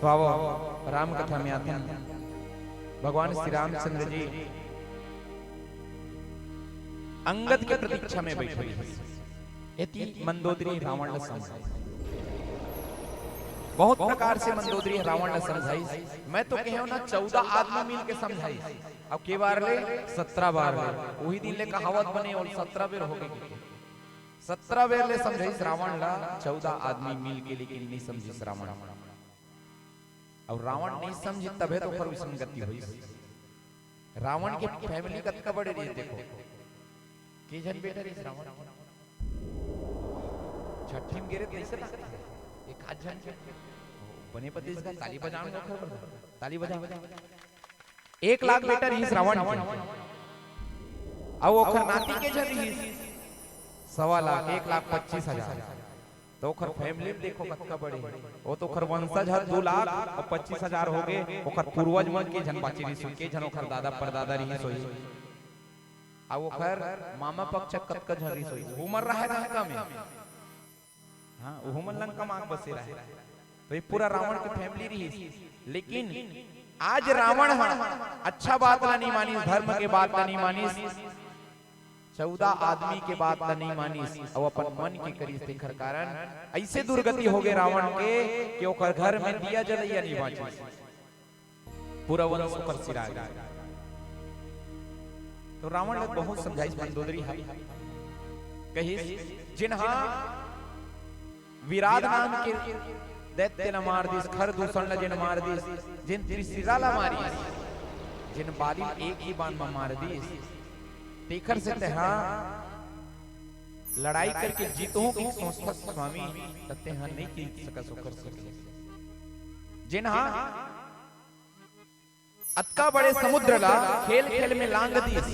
तो आओ राम कथा में आते हैं। भगवान श्री रामचंद्र जी अंगद के प्रतीक्षा में बैठे हैं। यति मंदोदरी रावण ने समझाई, बहुत प्रकार से मंदोदरी रावण ने समझाई। मैं तो कहो ना 14 आदमी मिल के समझाई। अब के बार ले 17 बार ले वही दिन ले कहावत बने और 17 बेर हो गई। 17 बेर ले समझाई रावण ला 14 आदमी मिल के, लेकिन नहीं समझी रावण। और रावण नहीं समझी तबे तो पर विसंगति हुई। रावण के फैमिली कतका बड़े रही देखो के जन बेटा रे रावण छठी में गिरे कैसे ना एक आध जन बने पति इसका ताली बजाने को ताली बजा 1 लाख बेटा रही रावण की। अब ओखर नाती के जन रही 1.25 लाख 1,25,000। तो ओखर फैमिली देखो कतका बड़े वो तो ओखर वंशज हर 2 लाख और 25,000 हो गए। ओखर पूर्वज मन के जन बाची रही के जन ओखर दादा परदादा रही सोई। अब ओखर मामा पक्ष कतका जन रही सोई उमर रहे लंका में। हां वो मन लंका में बसे रहे। तो ये पूरा रावण की फैमिली रही। लेकिन आज रावण अच्छा बात ला नहीं मानी, धर्म के बात ला नहीं मानी, 14 आदमी के बात ला नहीं मानी और अपन मन के करी तेखर कारण ऐसे दुर्गति हो गए रावण के कि ओकर घर में दिया जलैया नहीं बाची, पूरा वंश ओकर सिरा गया। तो रावण ने बहुत समझाई मंदोदरी है कही जिन्हा विराट नाम के दैत्य न मार दिस, खर दूषण न जिन मार दिस, जिन त्रिशिरा ला मारी, जिन बाली एक ही बाण में मार दिस, तेखर से तहा लड़ाई करके जीतों की सोचता स्वामी तते हां नहीं की सका सो कर सके। जिन्हा अतका बड़े समुद्र ला खेल खेल में लांग दिस,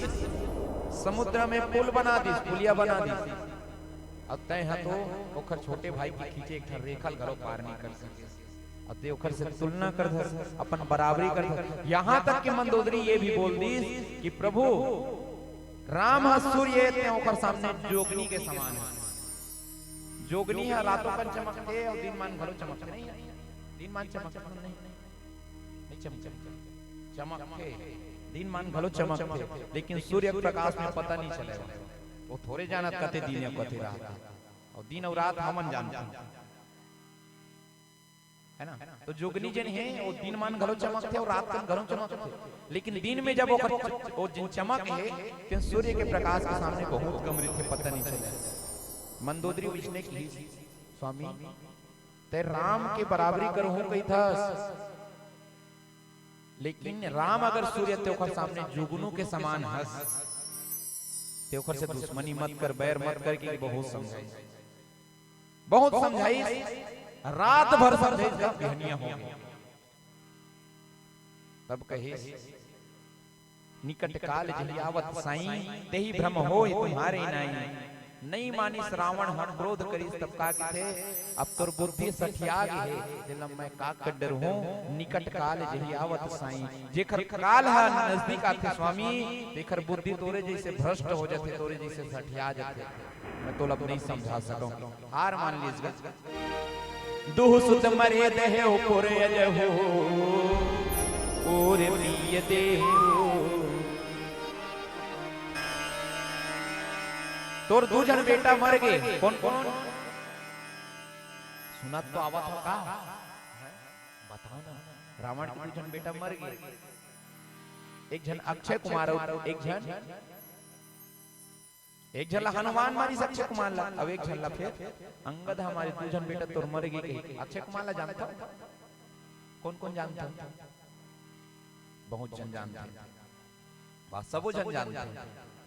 समुद्र में पुल बना दिस, पुलिया बना दिस। अब तय है तो ओखर छोटे भाई की खींचे एक रेखा घरों पार नहीं कर सके। अब ते ओखर से तुलना कर धर, अपन बराबरी कर धर। यहाँ तक कि मंदोदरी ये भी बोल दी कि प्रभु राम सूर्य ते ओखर सामने जोगनी के समान है। जोगनी है रातों पर चमकते और दिन मान घरों चमकते नहीं, दिन मान चमकते नहीं, चमकते दिन मान घरों चमकते, लेकिन सूर्य प्रकाश में पता नहीं चलेगा। वो थोड़े जानत कते दिन या कते रात, और दिन और रात हमन जानते है ना। तो जोगनी जन है वो दिन मान घरो चमकते और रात कन घरो चमकते। लेकिन दिन में जब वो जिन चमक है तो सूर्य के प्रकाश के सामने बहुत कम रीते पता नहीं चले। मंदोदरी विष्णु की स्वामी ते राम के बराबरी करो कही था, लेकिन राम अगर सूर्य त्योखर सामने जुगनू के समान हंस, त्योखर से दुश्मनी मत कर, बैर मत कर, कि बहुत समझाई, बहुत समझाई, रात भर समझाई, जब बेहनिया हो गई तब कहे निकट काल जहियावत साई, तेहि भ्रम होय तुम्हारे नाई। नहीं मानी श्रावण हर क्रोध करी, तब का थे अब तोर बुद्धि सठिया गए, दिलम मैं का कर डर हूं, निकट काल जहियावत साई। जेखर काल है नजदीक आते स्वामी, तेखर बुद्धि तोरे जैसे भ्रष्ट हो जाते, तोरे जैसे सठिया जाते, मैं तो अब नहीं समझा सकूं, हार मान लीजिए। दुह सुत मरे देह पुर अजहु, और प्रिय देहु, तोर दो जन बेटा मर गए, कौन कौन सुना तो आवा था का, बताओ ना। रावण के दो जन बेटा मर गए, एक जन अक्षय कुमार और एक जन हनुमान मारी अक्षय कुमार ला, अब एक जन ला फिर अंगद, हमारे दो जन बेटा तोर मर गए। अक्षय कुमार ला जानता, कौन कौन जानता, बहुत जन जानते हैं, सबो जन जानते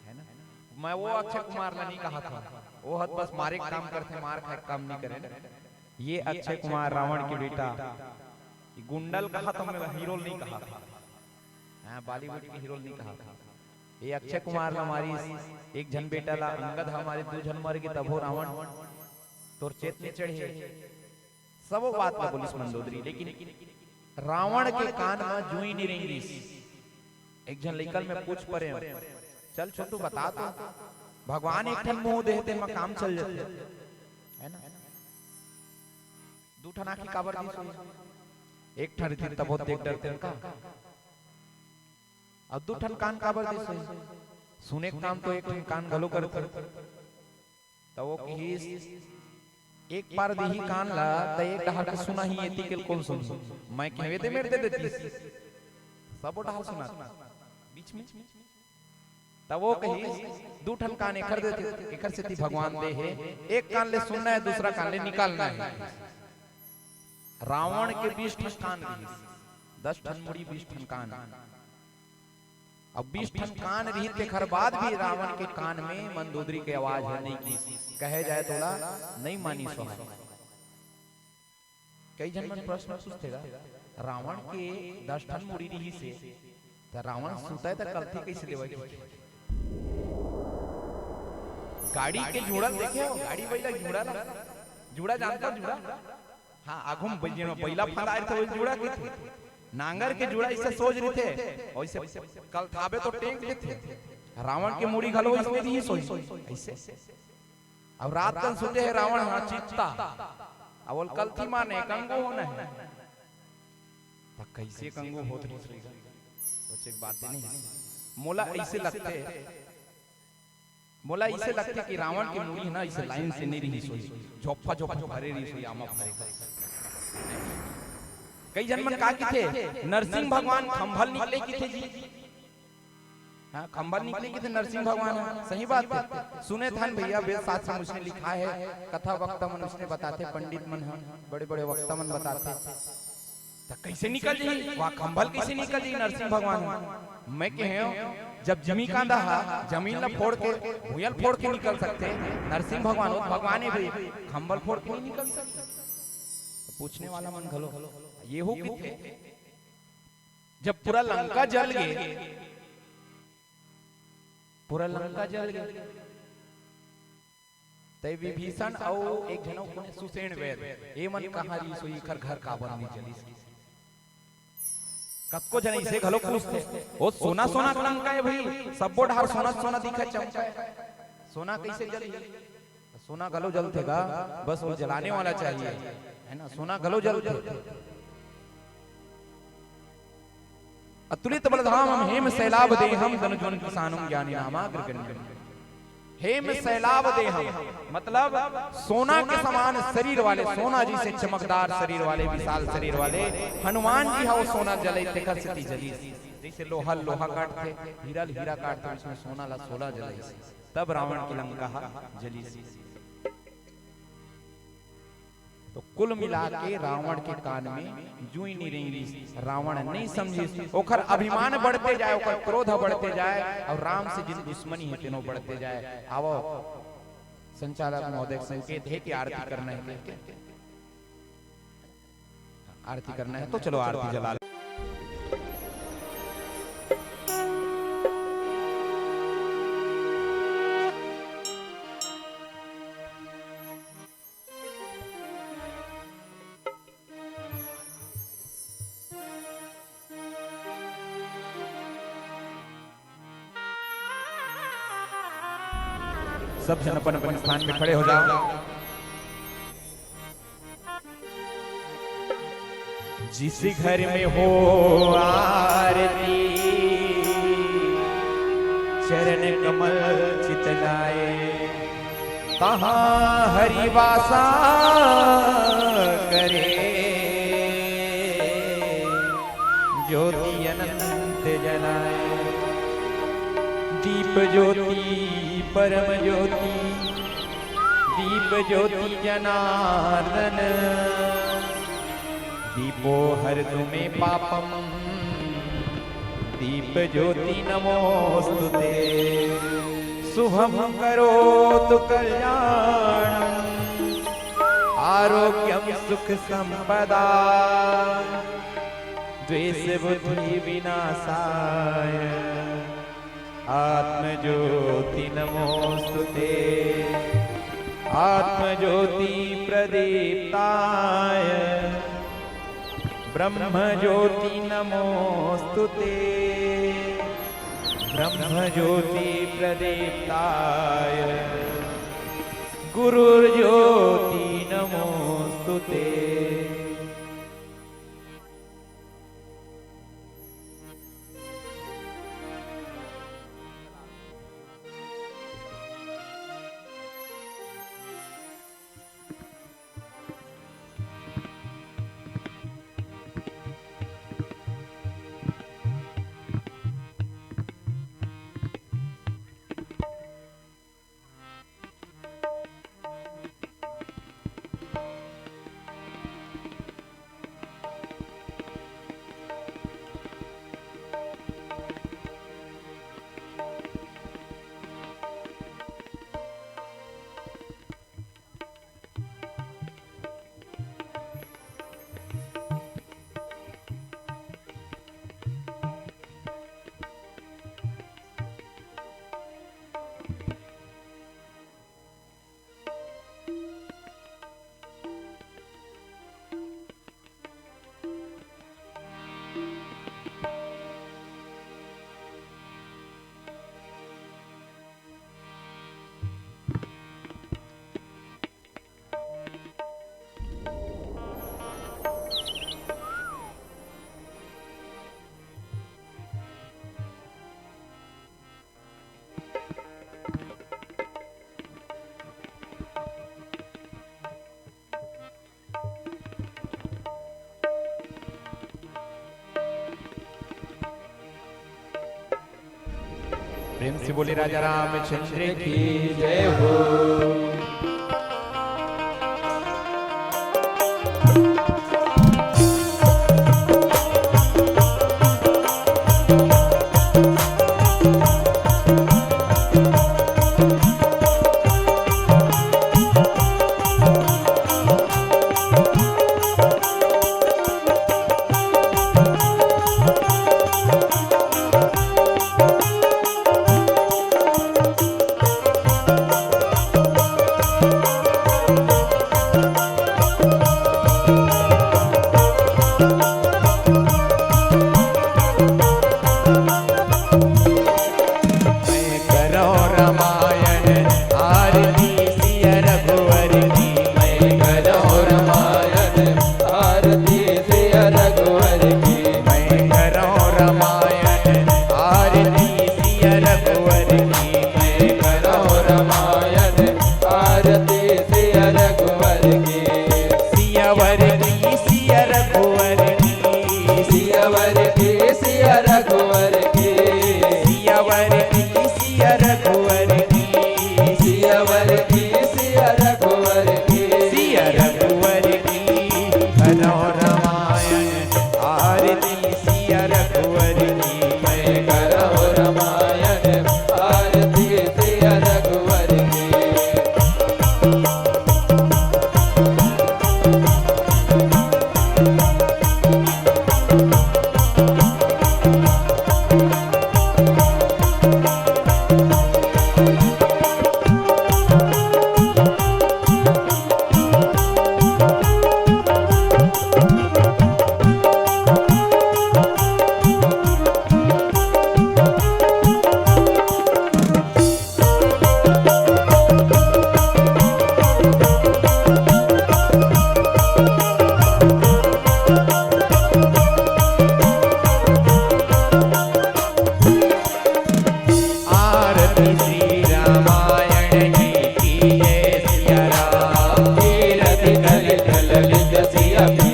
है ना। मैं वो अक्षय कुमार ने नहीं कहा था, वो हद बस मारे काम करते, मार खाए काम नहीं करे। ये अक्षय कुमार रावण के बेटा, गुंडल कहा तो मैं हीरो नहीं कहा था, हाँ बॉलीवुड के हीरो नहीं कहा था। ये अक्षय कुमार हमारी एक जन बेटा ला, अंगद हमारे दो जन मर गए, तब हो रावण तोर चेत में चढ़े, सब बात का पुलिस मंदोदरी। लेकिन रावण के कान में जुई नहीं रेंगी, एक जन लेकर में पूछ परे, चल छोटू बता तो, भगवान एक ठन मुंह देते में काम चल जाते है ना। दू ठन आखी काबर दी सोई, एक ठन थी तब देख डरते का, अब दू ठन कान काबर दी सोई, सुने काम तो एक ठन कान गलो करते, तब वो कही एक बार दी कान ला, त एक डहार के सुना ही एती के कौन सुन, मैं कहवे दे मेरे दे देती, सब डहार सुना बीच में, तब वो कही दू ठन कान एकर देती, एकर से ती भगवान दे है, एक कान ले सुनना है, दूसरा कान ले निकालना है। रावण के 20 ठन कान रही, 10 ठन मुड़ी 20 ठन कान, अब 20 ठन कान रही के खर बाद भी रावण के कान में मंदोदरी की आवाज है नहीं की, कहे जाए थोड़ा नहीं मानी सोहा। कई जन मन प्रश्न पूछतेगा, रावण के 10 ठन मुड़ी रही से तो रावण सुता है तो कलथी कैसे लेवाई, गाड़ी के जुड़ा देखे हो, गाड़ी बैला जुड़ा जानता जुड़ा, हाँ आगुम बैला फंदा थे वो जुड़ा के थे, नांगर के जुड़ा इससे सोच रहे थे, वैसे कल थाबे तो टेंक देते, रावण के मुड़ी घलो इसमें ही सोई ऐसे। अब रात तक सोते है रावण हाँ चित्ता, अवल कल थी माने कंगो होना है, तो कैसे कंगो होत रही सोचे बात नहीं, मोला ऐसे लगते कि रावण की मुड़ी ना इसे लाइन से नहीं रही सोई, झोपा भरे रही सोई, आमा भरे। कई जन्मन का की थे, नरसिंह भगवान खंभल निकले की थे जी, हाँ खंभल निकले की थे नरसिंह भगवान, सही बात है। सुने थान भैया वेद शास्त्र में उसने लिखा है, कथा वक्ता मन उसने बताते, पंडित मन बड़े बड़े वक्ता मन बताते, तो कैसे निकल जी वहाँ खंभल कैसे निकल जी नरसिंह भगवान। मैं कहे जब जमी कांदा जमीन ला फोड़ के भूयल फोड़ के निकल सकते, नरसिंह भगवान भगवान भी खंभल फोड़ के नहीं निकल सकते। पूछने वाला मन घलो ये हो कि थे, जब पूरा लंका जल गए, पूरा लंका जल गए, तय विभीषण और एक जनों को सुसेन वेद ए मन कहा रही सोई कर घर का बन नहीं चली, कतको जन इसे घलो पूछते, ओ सोना सोना लंका है भाई, सबो ढार सोना सोना दिखे चमका, सोना कैसे जली, सोना घलो जलतेगा, बस वो जलाने वाला चाहिए है ना, सोना घलो जलते। अतुलित बलधाम हेम सैलाब देहम धनुजवन किसानम ज्ञानी नामाग्र, हेम सैलाब देहम मतलब सोना के समान शरीर वाले, सोना जी से चमकदार शरीर वाले, विशाल शरीर वाले हनुमान जी है, वो सोना जले तेकर से जली, जैसे लोहा लोहा काटते, हीरा हीरा काटते, उसमें सोना ला सोना जले, तब रावण की लंका जली। तो कुल मिला के रावण के कान में जूई नहीं रही, रावण नहीं समझी, ओखर अभिमान बढ़ते जाए, ओखर क्रोध बढ़ते जाए और राम से जिन दुश्मनी है तीनों बढ़ते जाए। आओ संचालक महोदय संकेत है कि आरती करना है, आरती करना है तो चलो आरती जला। सब जन अपन अपन स्थान में खड़े हो जाओ। जिस घर में हो आरती चरण कमल चितलाए, तहाँ हरि वासा करे, ज्योति अनंत जलाए। दीप ज्योति परम ज्योति, दीप ज्योति जनार्दन, दीपो हरतु मे पापम, दीप ज्योति नमोस्तुते। शुभम करोतु कल्याणम, आरोग्यम सुख संपदा, द्वेष बुद्धि विनाशाय, आत्मज्योति नमोस्तुते। आत्मज्योति प्रदीप्ताय, ब्रह्मज्योति नमोस्तुते। ब्रह्मज्योति प्रदीप्ताय, गुरुर्ज्योति नमोस्तुते। प्रेम से बोले राजा रामचंद्र की जय हो। आरती श्री रामायण जी की जय सिया राम। तीरथ कल कल लित सिया की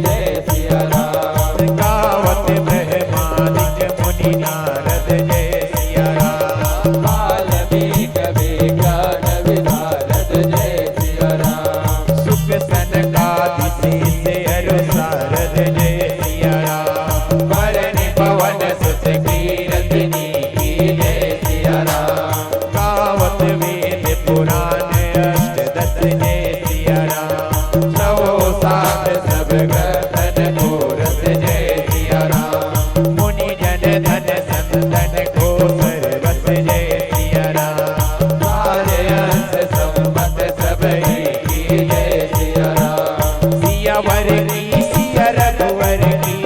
जय सिया राम। गावत ब्रह्मादिक मुनि नारद जय सिया राम। वाल्मीकि विज्ञान विशारद जय सिया राम। सुख सनकादि शेष अरु सारद जय सिया राम। वरनि पवन सुत कीरतनी की जय सिया राम। गावत वेद पुराण अष्टदश जय सिया राम। नवो सात सब गतन घोरस जय सिया राम। मुनि जन धन संतन को सर्वस जय सिया राम। सारे अंश संपत सब की जय सिया राम। सियावर की सिया रघुवर की।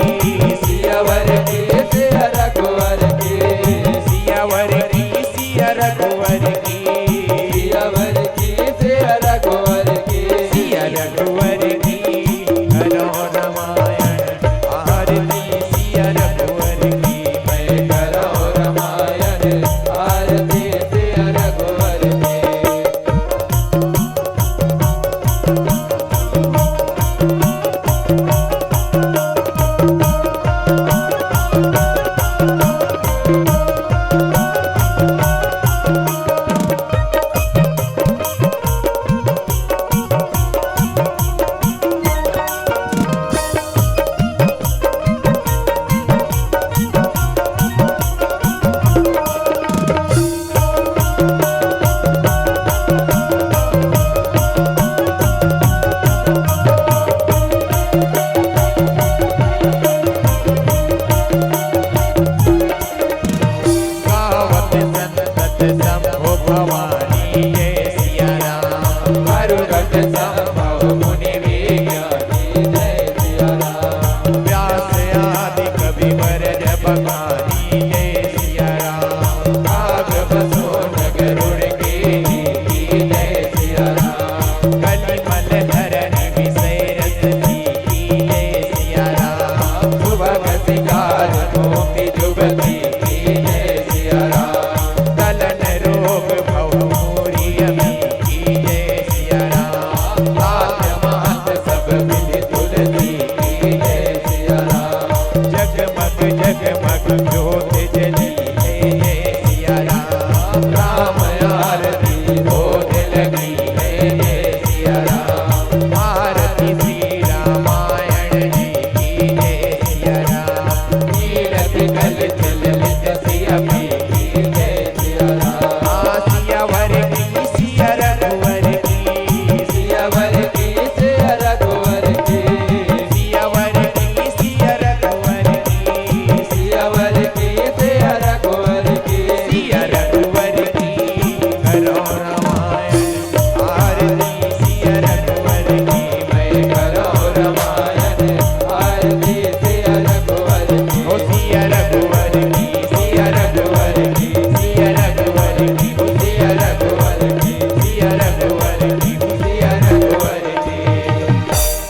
सियावर की सिया रघुवर की। सियावर की सिया रघुवर की। सियावर की सिया रघुवर की। सिया रघुवर की करो रामायण आरती सिया रघुवर की। मैं करो रामायण आरती सिया रघुवर की। गावत संतत संभो भवानी जय सिया राम। मरुगत संभव मुनि विज्ञानी जय सिया राम। व्यास आदि कवि वरद बखानी जय सिया राम। काग बसो गरुड़ की जय सिया राम। कलिमल धरनि विषय रस की जय सिया राम। सुभग सिंगार मोती जुगती की जय सिया राम। दलन रोग भव मोरियमी की जय सिया राम। तात मात सब विधि तुलसी की जय सिया राम। जगमग जगमग ज्योत जली है जय सिया राम। राम आरती होत लगी है जय सिया राम। आरती श्री रामायण जी की जय सिया राम। तीरथ कल चल लित सिया की जय सिया राम। सियावर की सिया रघुवर की। सियावर की सिया रघुवर की। सियावर की सिया रघुवर की। सियावर की सिया रघुवर की। सिया रघुवर की करो रामायण आरती सिया रघुवर की। मैं करो रामायण आरती सिया रघुवर की। ओ सिया रघुवर की सिया रघुवर की। सिया रघुवर की सिया रघुवर की। सिया रघुवर की सिया रघुवर की।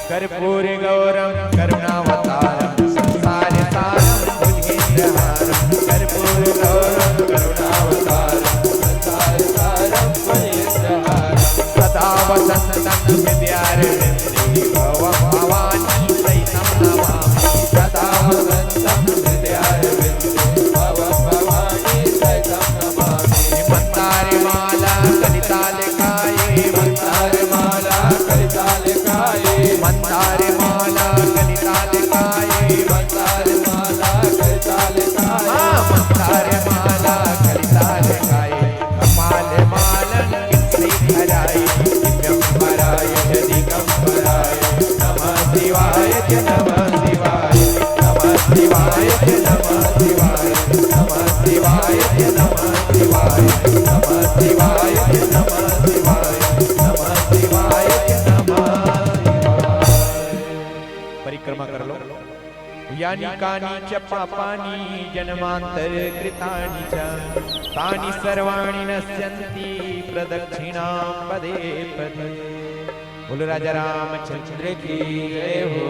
कर्पूर गौरम करुणावतारम संसार सारम भुजगेन्द्रहारम। कर्पूर गौरम करुणावतारम संसार सारम भुजगेन्द्रहारम। सदा वसन्तं हृदयारविन्दे भवं भवानी सहितं नमामि। सदा वसन्तं हृदयारविन्दे भवं भवानी सहितं नमामि। मंदार माला कलिताल काये। मंदार माला कलिताल काये। मंदार माला कलिताल काये। मंदार माला कलिताल काये। मंदार माला कलिताल काये। कपाल मालन किसे धराए। दिगंबराय दिगंबराय नमः शिवाय नमः शिवाय। नमः शिवाय नमः शिवाय। नमः शिवाय नमः शिवाय। नमः शिवाय नमः शिवाय। नमः शिवाय नमः शिवाय। परिक्रमा कर लो। यानी कानी च पापानि जन्मांतर कृतानि च तानि सर्वाणि नश्यन्ति प्रदक्षिणां पदे पदे। बोलो राजा रामचंद्र की जय हो।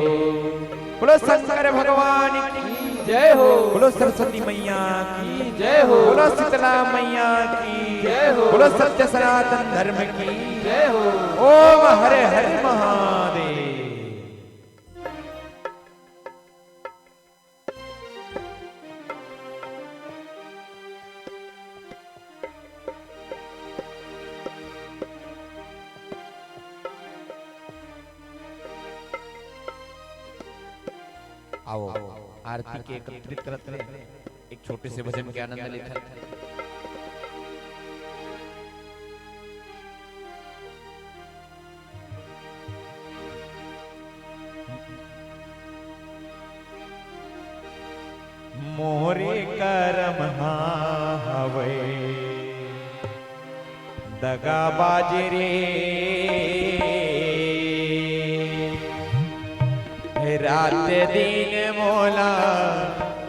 बोलो शंकर भगवान की जय हो। बोलो सरस्वती मैया की जय हो। बोलो शीतला मैया की जय हो। बोलो सत्य सनातन धर्म की जय हो। ओम हरे हरे महादेव। आओ आरती के एकत्रित करते हैं, एक छोटे से भजन के आनंद लेते हैं। मोरे करम हवे दगा बाजरे रात दिन मोला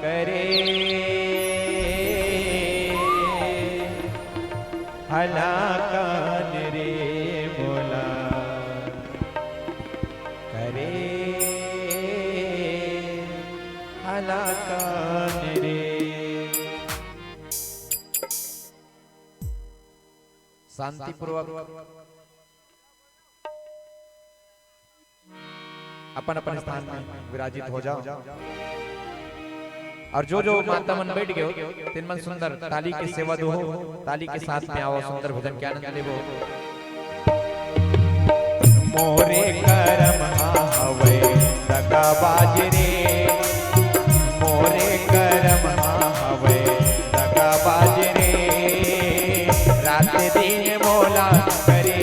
करे हलाकान रे मोला करे हलाकान रे। शांतिपूर्वक अपन अपन स्थान में विराजित हो जाओ और जो जो माता मन बैठ गए हो तिन मन सुंदर ताली के सेवा दो, ताली के साथ में आओ, सुंदर भजन के आनंद लेवो। मोरे करम हवे दगा बाजरे मोरे करम हवे दगा बाजरे रात दिन मोला करे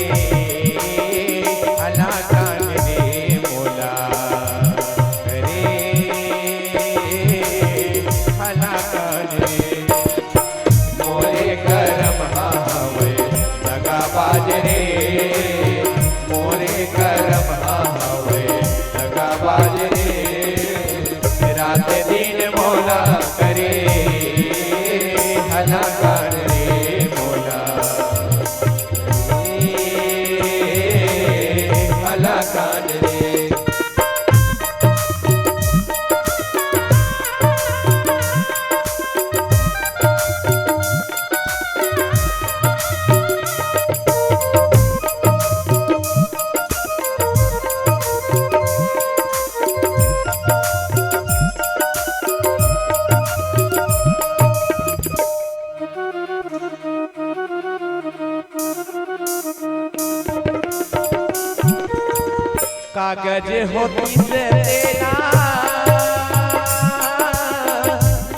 कागज होती से तेरा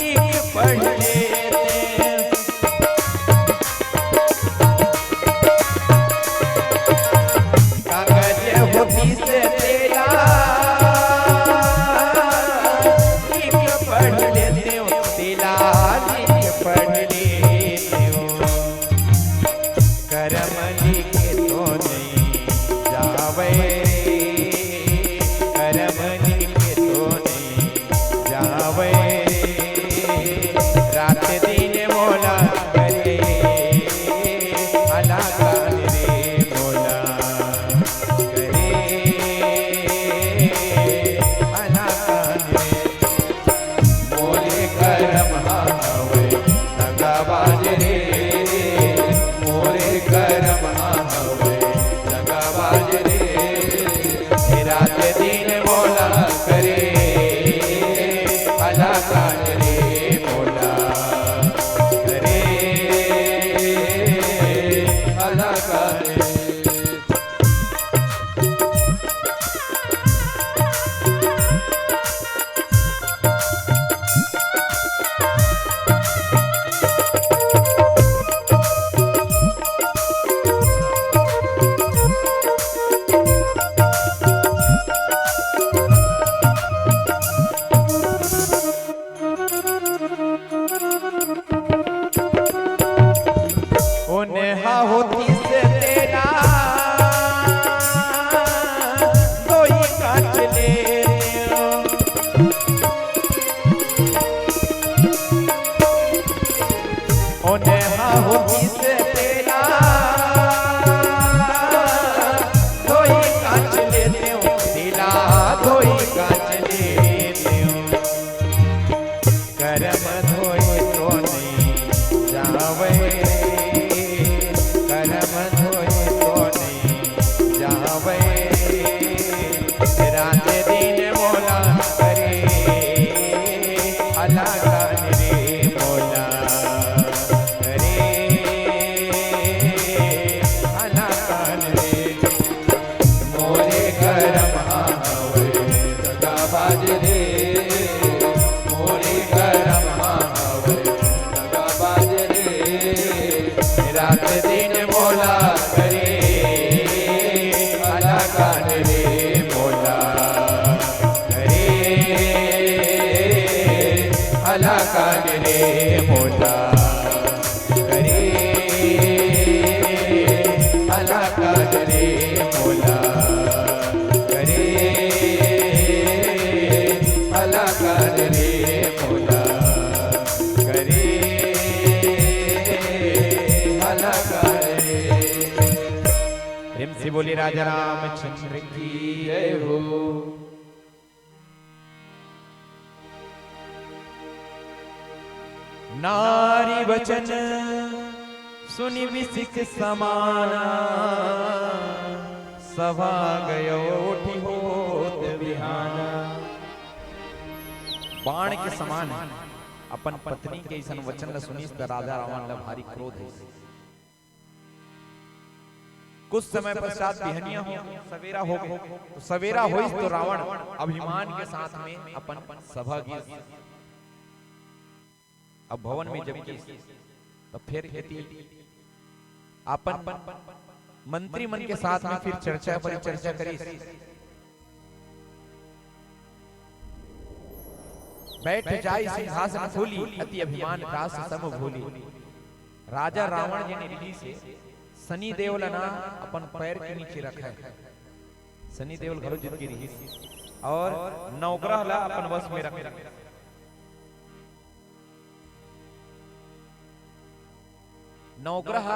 लिख पढ़ लेते, कागज होती से तेरा लिख पढ़ लेते हो, तेरा लिख पढ़ लेते हो। करम लिखे तो नहीं जावे रात दिन मोला करे हलाकान रे मोला करे हलाकान रे। मोरे करम हवे दगा बाजरे मोरे करम हवे दगा बाजरे रात दिन मोला करे हलाकान रे मोला करे हलाकान रे। नेहा होती से तेरा कोई काट ले ओ नेहा होती से तेरा कोई काट लेते हो, दिला कोई काट लेते हो। रात दिन मोला करे भला कान रे मोला करे भला कान रे मोला करे भला कान रे मोला करे भला कान रे मोला करे भला कान रे। प्रेम से बोले राजा रामचंद्र की जय हो। नारी वचन सुनि विसिक समाना सभा गयो उठी होत बिहाना। बाण के समान अपन पत्नी के ऐसा वचन ल सुनिस त राजा रावण ल भारी क्रोध है। कुछ समय पश्चात बिहनिया हो सवेरा हो गए तो सवेरा होइस तो रावण अभिमान के साथ में अपन सभा गिर। अब भवन में जब की तो फिर खेती अपन मंत्री मन के साथ में फिर चर्चा परिचर्चा करी। बैठ जाई सिंहासन खोली अति अभिमान रास सब भूली। राजा रावण जी ने रिधि से शनि देव लना अपन पैर के नीचे रखा है। शनि देवल घरो जित की रिधि और नवग्रह ला अपन वश में रखे। नवग्रह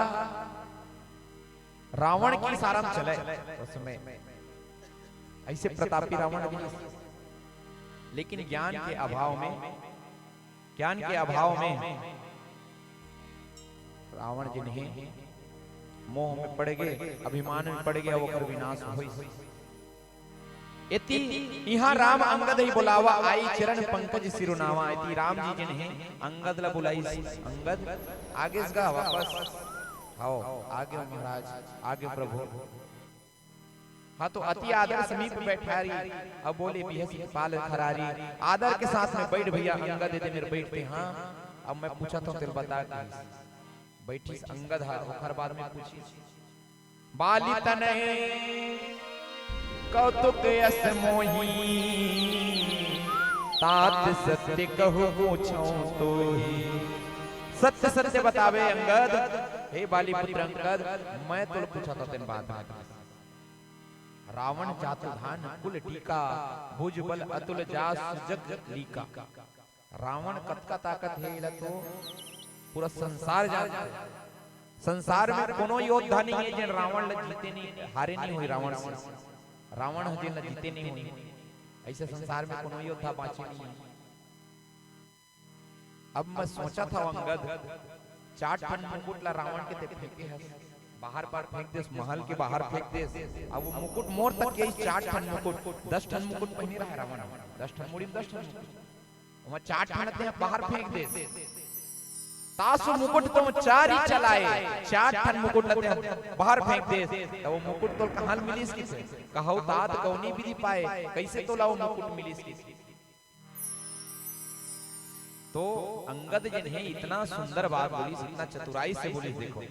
रावण की सारम चले उसमें ऐसे प्रतापी रावण भी, लेकिन ज्ञान के अभाव में रावण जी नहीं मोह में पड़ गए, अभिमान में पड़ गया, वो कर विनाश होई। इति यहाँ राम अंगद ही बुलावा आई चरण पंकज सिरुनावा। इति राम जी जिन्हें अंगद ला बुलाई। अंगद आगे इसका वापस आओ आगे महाराज आगे प्रभु। हाँ तो अति आदर समीप बैठारी अब बोले बिहस पाल खरारी। आदर के साथ में बैठ भैया अंगद दे मेरे बैठते। हाँ अब मैं पूछा था तेरे बता बैठी अंगद हा ओखर बाद में पूछी बाली तने कौतुक यस मोही तात सत्य कहु पूछो तो ही। सत्य सत्य बतावे अंगद। हे बाली पुत्र अंगद मैं तो पूछा था तेन बात। रावण जातुधान कुल टीका भुज बल अतुल जास जग लीका। रावण कतका ताकत है इला तो पूरा संसार जानता है। संसार में कोनो योद्धा नहीं है जिन रावण ल जीते नहीं हारे नहीं हुई रावण से। रावण जिन ल जीते नहीं हुई ऐसे संसार में कोनो योद्धा बाँचे नहीं। अब मैं सोचा था अंगद 4 ठन मुकुट ला रावण के ते फेंके है बाहर पर फेंक दे महल के बाहर फेंक दे। अब वो मुकुट मोर तक के 4 ठन मुकुट 10 ठन मुकुट पहने रहा रावण 10 ठन मुड़ी 10 ठन मुकुट 4 ठन ते बाहर फेंक दे। तासु मुकुट तुम 4 ही चलाए 4 ठन मुकुट लते बाहर फेंक दे। तो वो मुकुट तो कहां मिलीस किसे कहौ तात कौनी विधि पाए कैसे तो लाओ मुकुट मिलीस किसे। तो अंगद जिन्हें इतना सुंदर बात बोली इतना चतुराई से बोली देखो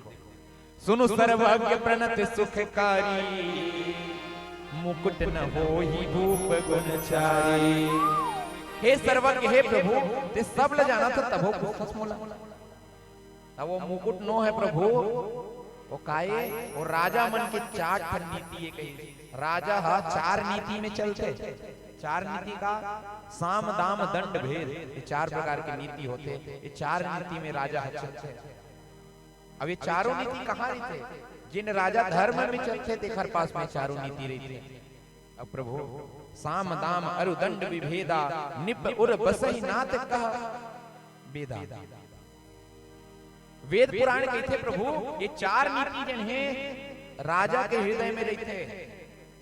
सुनु सर्वज्ञ प्रणत सुखकारी मुकुट न होहि भूप गुणचारी। हे सर्वज्ञ हे प्रभु ते सब ल जाना था तबो कुछ मोला अब वो मुकुट नो है प्रभु वो काये वो राजा मन के 4 ठन नीति है कही। राजा हा 4 नीति में चलते 4 नीति का साम दाम दंड भेद ये 4 प्रकार की नीति होते। ये 4 नीति में राजा चलते। अब ये चारों नीति कहाँ रहते जिन राजा धर्म में चलते थे हर पास में चारों नीति रहती। अब प्रभु साम दाम अरु दंड विभेदा निप उर बसई नाथ कह वेदा। वेद पुराण कहते प्रभु ये 4 नीति जन है राजा के हृदय में रहते।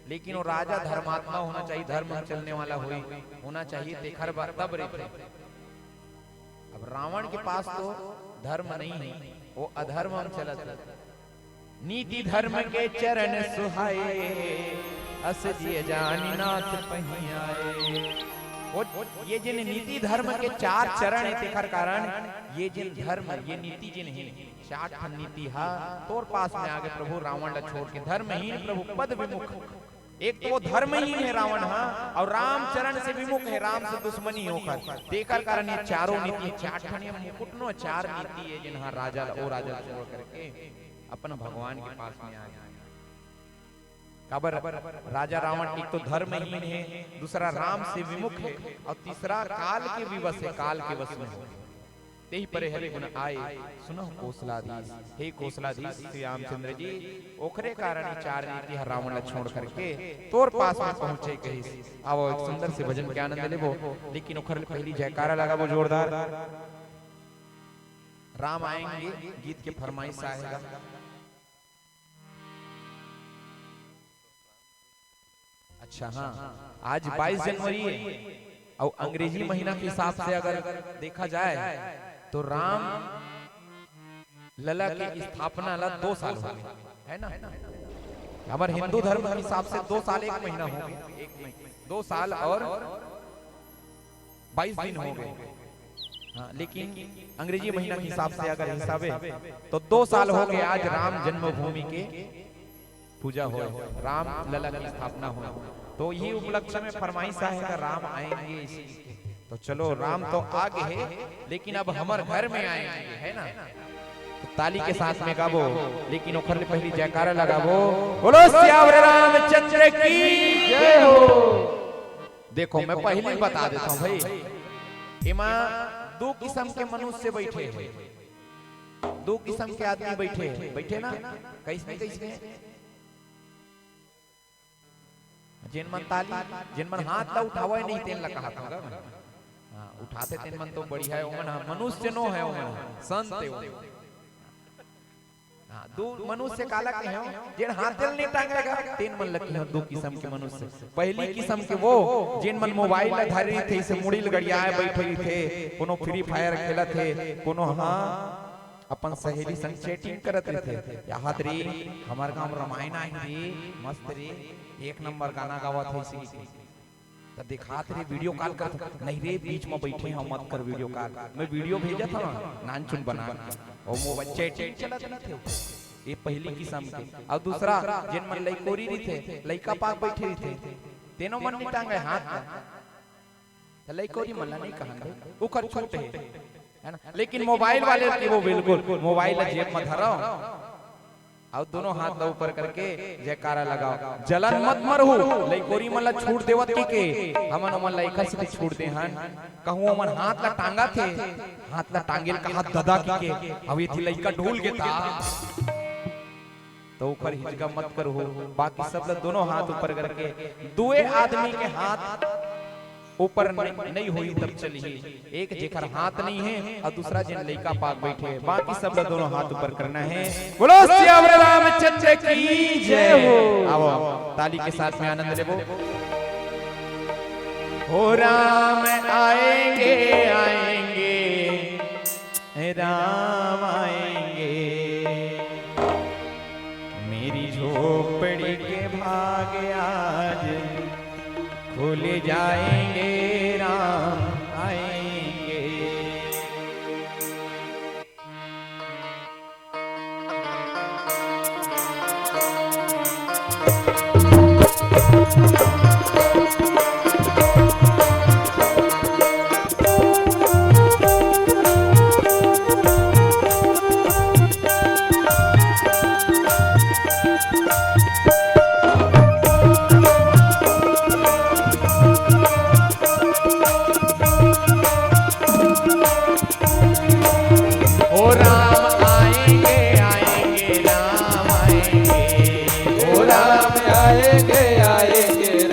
लेकिन वो राजा धर्मात्मा होना चाहिए, धर्म चलने वाला होना चाहिए देखर तब रहते। अब रावण के पास तो धर्म नहीं है वो अधर्म चलत। नीति धर्म के चरण सुहाए अस जिय जानी नाथ पहियाए। ये जिन नीति धर्म के 4 चरण है तेकर कारण ये जिन धर्म ये नीति जिन है 4 नीति हा तोर पास में आगे प्रभु रावण ला छोड़ के धर्महीन प्रभु पद विमुख। एक तो वो धर्महीन है रावण हा और राम चरण से विमुख है, राम से दुश्मनी होकर तेकर कारण ये चारों नीति 4 ठने मुकुट नो 4 नीति है जिन हा राजा ओ राजा छोड़ करके अपन भगवान के पास में आ गए। काबर राजा रावण एक तो धर्महीन है, दूसरा राम से विमुख है और तीसरा काल के विवश है, काल के वश में है। तेही परे हरि गुण आए सुनो कौशलाधीश, हे कौशलाधीश श्री रामचंद्र जी ओखरे कारण 4 नीति रावण ला छोड़ करके तोर पास में पहुंचे कही। आओ एक सुंदर से भजन के आनंद लेबो, लेकिन ओखर पहली जयकारा लगाबो जोरदार। राम आएंगे गीत के फरमाइश आएगा। अच्छा हाँ, आज 22 जनवरी है और अंग्रेजी महीना के हिसाब से अगर देखा जाए तो राम लला की स्थापना ला 2 साल हो गए है ना। हमारे हिंदू धर्म के हिसाब से 2 साल 1 महीना हो गए, 2 साल और 22 दिन हो गए। हाँ, लेकिन अंग्रेजी महीना के हिसाब से अगर हिसाब है तो 2 साल हो गए आज राम जन्मभूमि के पूजा हो, राम लला की स्थापना हो। तो यही उपलक्ष्य में फरमाइश है राम आएंगे। तो चलो राम तो आगे है लेकिन अब हमारे घर में आएंगे है ना। तो ताली के साथ में गाबो, लेकिन ओखर पहली जयकारा लगाबो, बोलो सियावर रामचंद्र की जय हो। देखो मैं पहले ही बता देता हूँ भाई, इमा 2 किस्म के मनुष्य बैठे हैं, 2 किस्म के आदमी बैठे ना। कैसे जिन मन ताली जिन मन हाथ ला उठावे नहीं तेन ला कहा था। हां उठाते तेन मन तो बढ़िया है, ओमन मनुष्य नो है, ओमन संत है। हां 2 मनुष्य काला के हो जिन हाथ ला नहीं टांगेगा तेन मन लकी हो 2 किस्म के मनुष्य। पहली किस्म के वो जिन मन मोबाइल ला धरी थे, इसे मुड़ील गड़ियाए बैठे थे, कोनो फ्री फायर खेलत थे, कोनो हां अपन सहेली संग चैटिंग करत थे। याद रे हमार गांव रामायण आई रे, मस्त रे, 1 नंबर गाना गावत है इसी। तो दिखात रे वीडियो कॉल कर, नहीं रे बीच में बैठे हम मत कर वीडियो कॉल, मैं वीडियो भेजा था नान चुन बना और मोबाइल चैटिंग चलत न थे। ये पहली किस्म के। और दूसरा जिन मन लइकोरी री थे, लइका पाक बैठे थे, तेनो मन नहीं टांगे हाथ तो लइकोरी मन नहीं कहन उखर छोटे है ना। लेकिन मोबाइल वाले की वो बिल्कुल मोबाइल जेब में धरो और दोनों हाथ ऊपर करके जयकारा लगाओ। जलन मत मरहु लइकोरी मन ला छूट देवत के हमन मन लइका से छूट दे हन कहूं मन हाथ ला टांगा थे, हाथ ला टांगेल का हाथ ददा के अब ये थी लइका ढूल के था तो ऊपर हिचका मत करो। बाकी सब लोग दोनों हाथ ऊपर करके, 2 आदमी के हाथ ऊपर नहीं हुई तब चलिए। एक जेकर हाथ नहीं है और दूसरा जिन लइका पाक बैठे, बाकी सब लोग दोनों हाथ ऊपर करना है। बोलो सियावर रामचंद्र की जय हो। आओ ताली के साथ में आनंद लेबो। हो राम आएंगे आएंगे राम आएंगे, मेरी झोपड़ी के भाग आज खुल जाएंगे, राम आएंगे। आएंगे आएंगे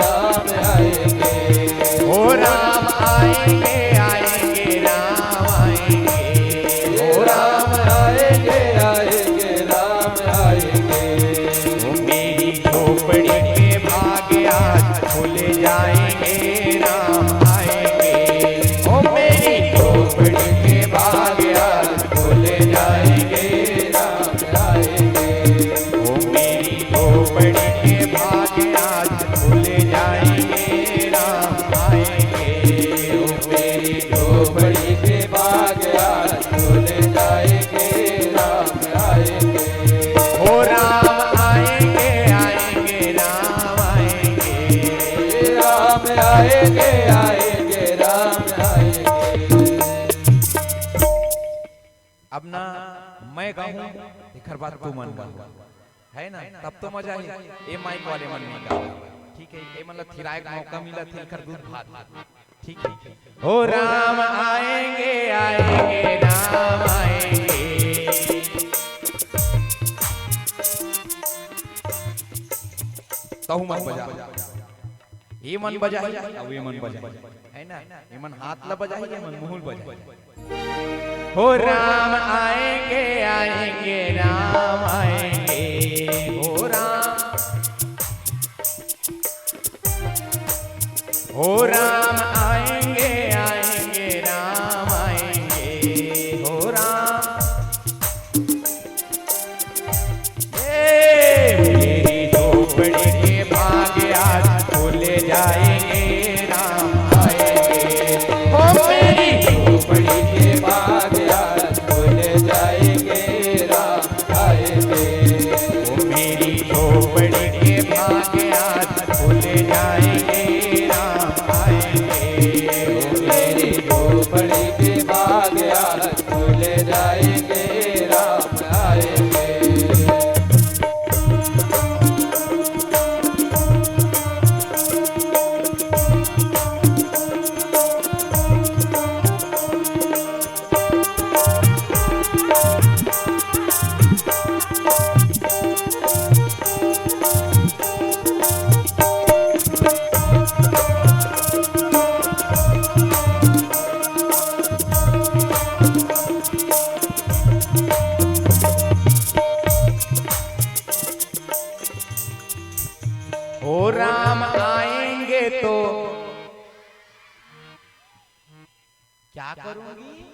गाऊं एकर बात तू मन गा है ना, तब तो मजा ही ए माइक वाले मन में गा। ठीक है, ए मतलब थिराए का मौका मिला थी कर दूध भात। ठीक है, हो राम आएंगे आएंगे राम आएंगे, तहु मन बजा, ये मन बजा ही अब ये मन बजा है ना, ये मन हाथ ला बजा ही, ये मन मुहुल बजा। हो राम आएंगे आएंगे राम आएंगे, हो राम, हो राम आएंगे आएंगे राम आएंगे, हो राम। मेरी झोपड़ी के भाग आज खुले जाएंगे राम आएंगे, हो मेरी झोपड़ी के भाग आज खुले जाएंगे राम आएंगे, हो मेरी झोपड़ी के भाग आज खुले जाएंगे राम आएंगे, हो मेरी झोपड़ी के भाग आज खुले जाएंगे राम आएंगे। हो राम आएंगे तो क्या करूंगी,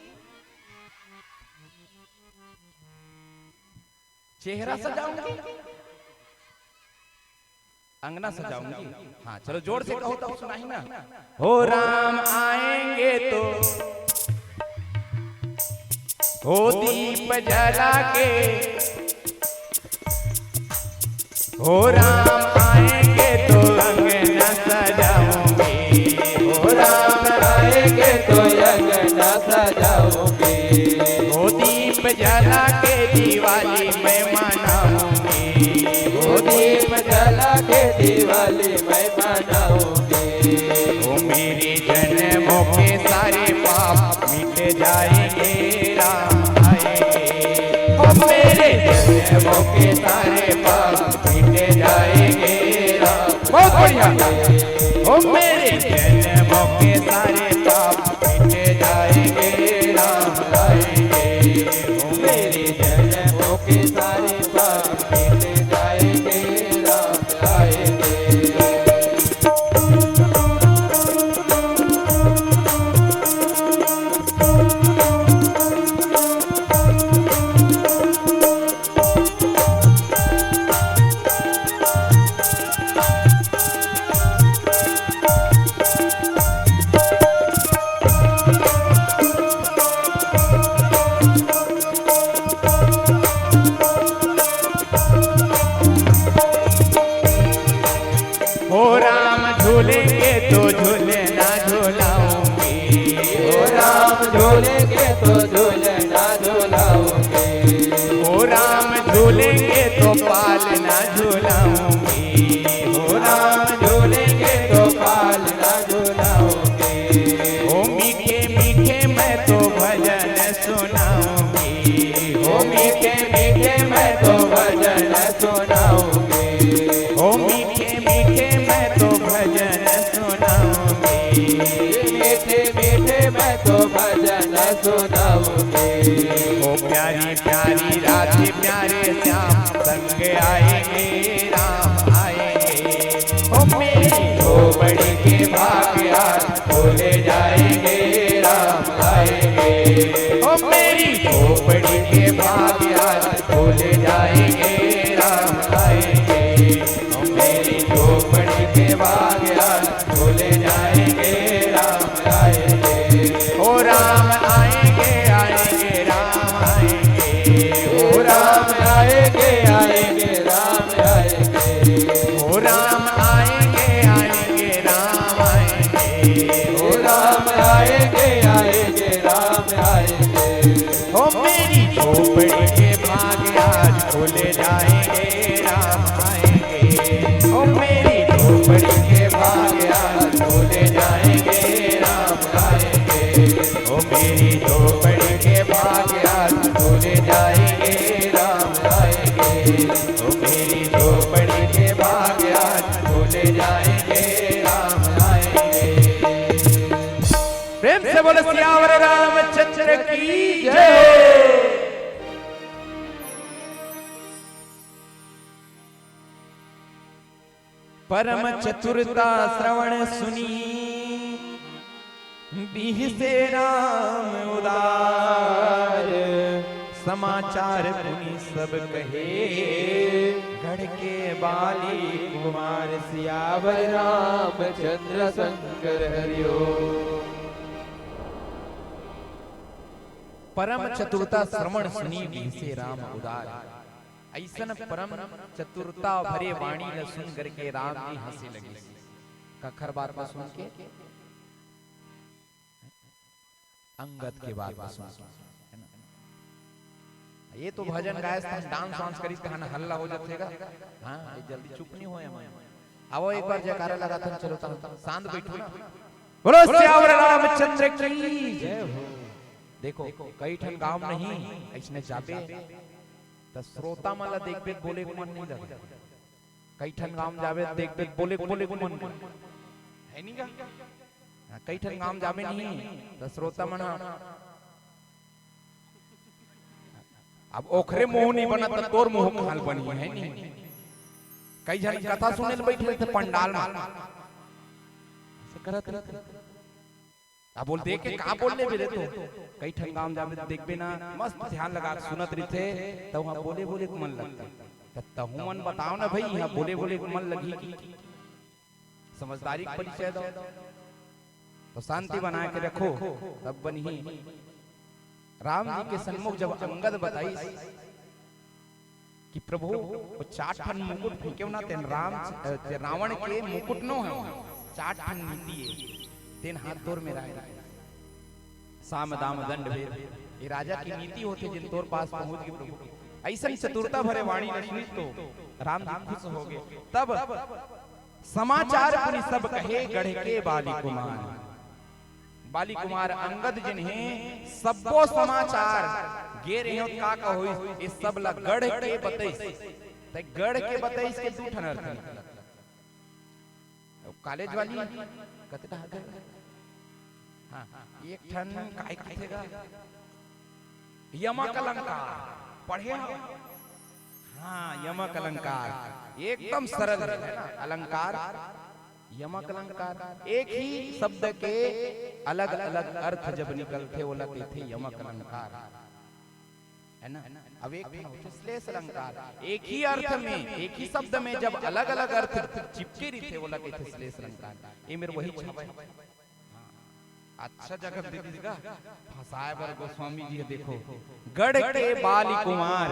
चेहरा सजाऊंगी, अंगना सजाऊंगी। हाँ चलो जोर से कहो तो सुनाई ना। हो राम आएंगे तो हो दीप जला के, हो राम आएंगे तो अंगना सजाऊंगी, हो राम आएंगे तो अंगना सजाऊंगी, हो दीप जला के दिवाली मैं मनाऊंगी, हो दीप जला के दिवाली मैं मनाऊंगी, हो मेरी जन्मों के सारे पाप मिट जाएंगे राम आएंगे, हो मेरे जन्मों के सारे पाप मिट जाएंगे राम। बहुत बढ़िया। हो मेरे जन्मों के सारे पाप मिट जाएंगे राम आएंगे, हो मेरे जन्मों के सारे पाप मिट जाएंगे राम आएंगे। हो राम झूलेंगे तो झूलना झूलाऊंगी, हो राम झूलेंगे तो झूलना झूलाऊंगी, हो राम झूलेंगे तो पालना झूलाऊंगी, हो राम झूलेंगे तो पालना झूलाऊंगी, हो मीठे मीठे मैं तो भजन सुनाऊंगी, हो मीठे मीठे मैं तो भजन सुनाऊंगी, हो मीठे मीठे मैं तो भजन सुनाऊंगी, मीठे मीठे मैं तो भजन सुनाऊंगी, ओ प्यारी प्यारी राधे प्यारे श्याम संग आएंगे राम आएंगे, ओ मेरी झोपड़ी के भाग आज खोले जाएंगे राम आएंगे, ओ मेरी झोपड़ी के भाग आज खोले जाएंगे राम आएंगे, ओ मेरी झोपड़ी के भाग आज खोले जाएंगे राम आएंगे, ओ राम आएंगे आएंगे राम आएंगे, ओ राम आएंगे आएंगे राम आएंगे, ओ राम आएंगे आएंगे राम आएंगे, ओ राम आएंगे आएंगे राम आएंगे, ओ मेरी झोपड़ी के भूल जाएंगे राम आएंगे। ओ मेरी झोपड़ी के भाग्य आज भूल जाएंगे राम आएंगे। ओ मेरी झोपड़ी के भाग्य आज भूल जाएंगे राम आएंगे। ओ मेरी झोपड़ी के भाग्य आज भूल जाएंगे राम आएंगे। प्रेम से बोलो सियावर रामचंद्र की जय। परम चतुरता श्रवण सुनी बीह से राम उदार। समाचार पुनि सब कहे गढ़ के बाली कुमार। सियावर रामचंद्र शंकर हरिओ। परम चतुरता श्रवण सुनी बीह से राम उदार। ऐसन परम चतुरता भरे वाणी न सुन करके राम जी हंसे लगे। कखर बात को सुन के अंगद के बात को सुन के ये तो भजन गायस डांस वांस करी कहां हल्ला हो जातेगा। हां जल्दी चुप नहीं होए हम। आओ एक बार जयकारा लगा था चलो शांत बैठो। बोलो सियावर रामचंद्र की जय हो। देखो कई ठन गांव नहीं ऐसने जाबे तो श्रोता माला देख पे बोले को मन नहीं लगे। कई ठन गांव जावे देख पे बोले को मन है नहीं का। कई ठन गांव जावे नहीं तो श्रोता मन अब ओखरे मुंह नहीं बना तो तोर मुंह खाल बनी है नहीं। कई जन कथा सुने बैठे थे पंडाल में ऐसे करत रहते। अब बोल देख के का बोलने भी रहते तो कई ठन गांव जावे देख बे ना मस्त ध्यान लगा सुनत रहते तो वहां बोले बोले को मन लगता। तहु मन बताओ ना भाई यहां बोले बोले को मन लगी की समझदारी का परिचय दो तो शांति बना के रखो तब बनी। राम जी के सन्मुख जब अंगद बताई कि प्रभु वो 4 ठन मुकुट फेंके ना तेन रावण के मुकुट नो है 4 ठन नीति तेन हाथ तोर में रहा साम दाम दंड भेद। ये राजा की नीति होती जिन तोर पास पहुंच गए प्रभु। ऐसा चतुरता भरे वाणी ने सुनी तो राम जी खुश हो गए। तब समाचार पुनि सब कहे गढ़ के बाली कुमार। बाली कुमार अंगद जिन्हें सबो समाचार गे रहे हो का कहो इस सब ला गढ़ के बतईस। ते गढ़ के बतईस के 2 ठन अर्थ निकला। कॉलेज वाली कतटा हां एक ठन काय कथेगा यमक अलंकार पढ़े। हां यमक अलंकार एकदम सरल है ना अलंकार। यमक अलंकार एक ही शब्द के अलग अलग अर्थ जब निकलते वो लगते थे यमक अलंकार है ना। अब एक श्लेष अलंकार एक ही अर्थ में एक ही शब्द में जब अलग अलग अर्थ चिपके रही थे वो लगे थे श्लेष अलंकार। ये मेरे वही छापा अच्छा जगह दीजिएगा फसाए बर गोस्वामी जी देखो गढ़ के बाली कुमार।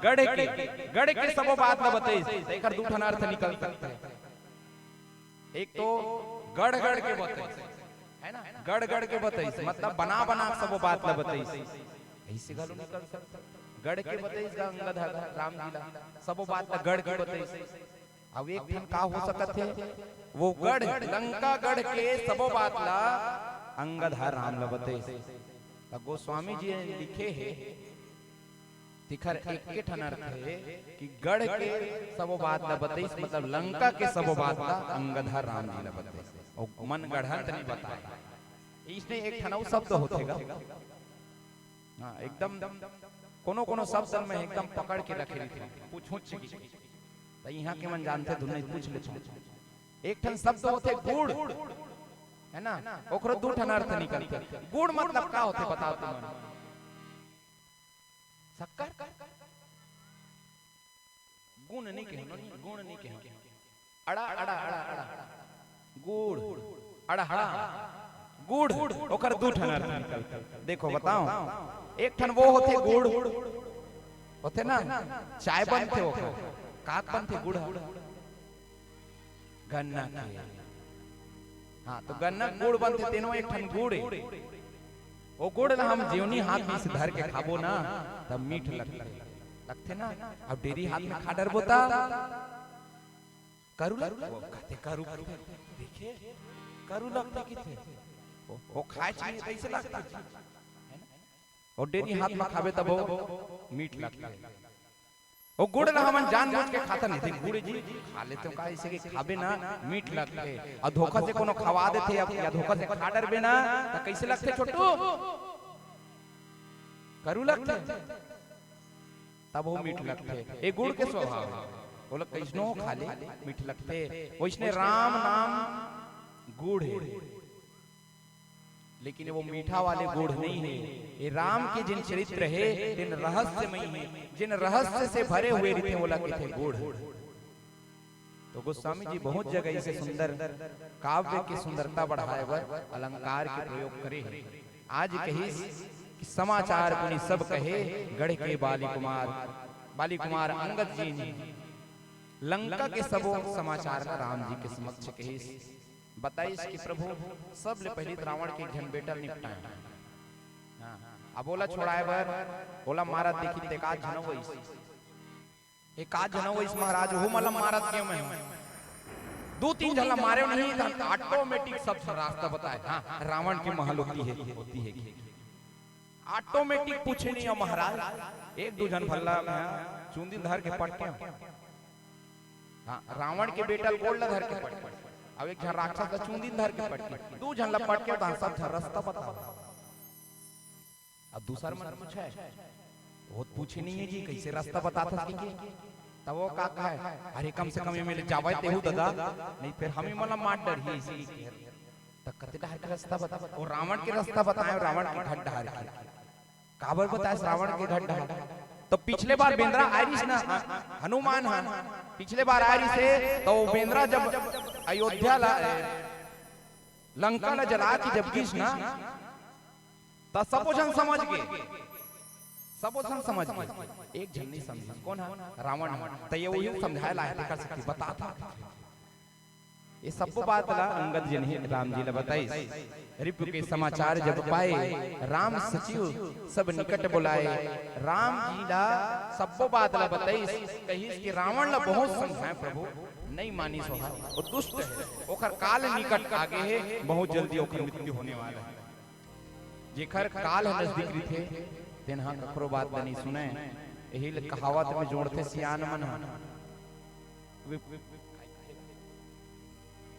गढ़ के सबो बात न बताइए देखकर 2 ठन अर्थ निकल सकते हैं। एक तो गढ़ के बताइए है ना गढ़ के बताइए मतलब बना बना सबो बात न बताइए ऐसे गालो निकल सकता। गढ़ के बताइए अंगद राम जी ला सबो बात न गढ़ के बताइए। अब एक ठन का हो सकत है वो गढ़ लंका गढ़ के सबो बात ला अंगद राम ला बताइए। तो गोस्वामी जी ने लिखे है तिखर एक के ठन अर्थ है कि गढ़ के सबो बात ला बताइए मतलब लंका के सबो बात ला अंगद राम जी ला बताइए और मन गढ़ंत नहीं बताया। इसने एक ठन शब्द होतेगा हां एकदम कोनो शब्द में एकदम पकड़ के रखे थे पूछ तो यहाँ के मन जानते धुन पूछ ले। एक ठन शब्द होते गुड़ है ना ओकरो 2 ठन अर्थ निकलते। गुड़ मतलब का होते बताओ तुम। शक्कर गुण नहीं कहे अड़ा अड़ा अड़ा अड़ा गुड़ अड़हड़ा गुड़ ओकर 2 ठन अर्थ निकलते। देखो बताओ एक ठन वो होते गुड़ होते ना चाय बनते ओकर काक बनते गुड़ गन्ना के। हाँ तो गन्ना गुड़ बनते तीनों एक ठन गुड़। वो गुड़ ना हम जीवनी हाथ में से धर के खाबो ना तब मीठ लगता लगते ना। अब डेरी हाथ में खा डर बोता करू कहते करू देखिए करू लगते किथे वो खाए चाहिए कैसे लगता और डेरी हाथ में खावे तब वो मीठ लगता है। वो गुड़ ना हमन जानबूझ के खाता नहीं थे गुड़ जी खा लेते हो का ऐसे कि खाबे ना मीठ लगते और धोखा से कोनो खवा देते या धोखा से खा डरबे ना तो कैसे लगते छोटू करू लगते तब वो मीठ लगते। ये गुड़ के स्वभाव वो लोग कैसनो खा ले मीठ लगते। वैसने राम नाम गुड़ है लेकिन वो मीठा वाले गुड़ नहीं है। ये राम के जिन चरित्र है जिन रहस्यमय है जिन रहस्य से भरे हुए रहते वो लगे थे गुड़। तो गोस्वामी जी बहुत जगह इसे सुंदर काव्य की सुंदरता बढ़ाए बर अलंकार के प्रयोग करे हैं। आज कही समाचार पुनि सब कहे गढ़ के बाली कुमार अंगद जी ने लंका के सबो समाचार राम जी के समक्ष कहे बताइए कि प्रभु सब ले पहले रावण के घन बेटा निपटाए। अब बोला छोड़ाए बर बोला मारत देखी ते का जनव वइस एक का जनव वइस महाराज हो मतलब मारत क्यों मैं दो तीन झला मारे नहीं था ऑटोमेटिक सब रास्ता बताए। हां रावण की महल होती है ऑटोमेटिक पूछे नहीं हो महाराज एक दो जन भल्ला चुंदिल धर के पट के हां रावण के बेटा गोल्ड धर के पट अब एक झन राक्षस का चुंदिल धर के पट के दो झन लपट के तो सब रास्ता बताओ। अब दूसरा मन पूछा है बहुत पूछे नहीं है जी कैसे रास्ता बताता कि तब वो का है अरे कम से कम ये मेरे जावे तेहू दादा नहीं फिर हम ही मला मार डर ही इसी तक कते डहर के रास्ता बता और रावण के रास्ता बताए रावण के घट डहर के काबर बताए रावण के घट डहर। तो पिछले बार बेंद्रा आयरिस ना हनुमान हां पिछले बार आयरिस है तो बेंद्रा जब अयोध्या लंका ला जला के जब गिस ना तो सबो जन समझ गए एक जन नहीं समझा कौन है रावण तो ये वही समझाए ला कर सकती बताता ये सब बात ला अंगद जी ने राम जी ने बताई। रिपु के समाचार जब पाए राम सचिव सब निकट बुलाए राम जी ला सब बात ला बताई कही कि रावण ला बहुत समझाए प्रभु नहीं मानी सोहा वो दुष्ट है ओकर काल निकट आगे है बहुत जल्दी ओकर मृत्यु होने वाला है जेकर काल नजदीक रखे तेन हां ककरो बात नहीं सुने यही कहावत में जोड़ते सियान मन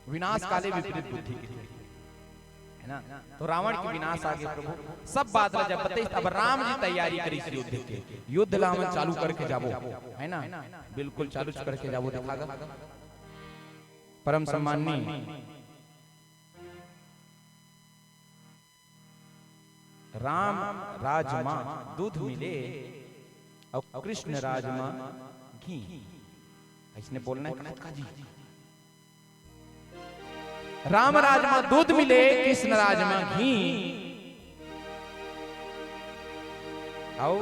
विनाश काले विपरीत बुद्धि है ना। तो रावण के विनाश आगे प्रभु सब बात जब बताई अब राम जी तैयारी करी युद्ध के युद्ध लामन चालू करके जाबो है ना बिल्कुल चालू करके जाबो दिखागा। परम सम्माननीय राम राजमा दूध मिले और कृष्ण राजमा घी इसने बोलना है कनक का जी राम राजमा दूध मिले कृष्ण राजमा घी और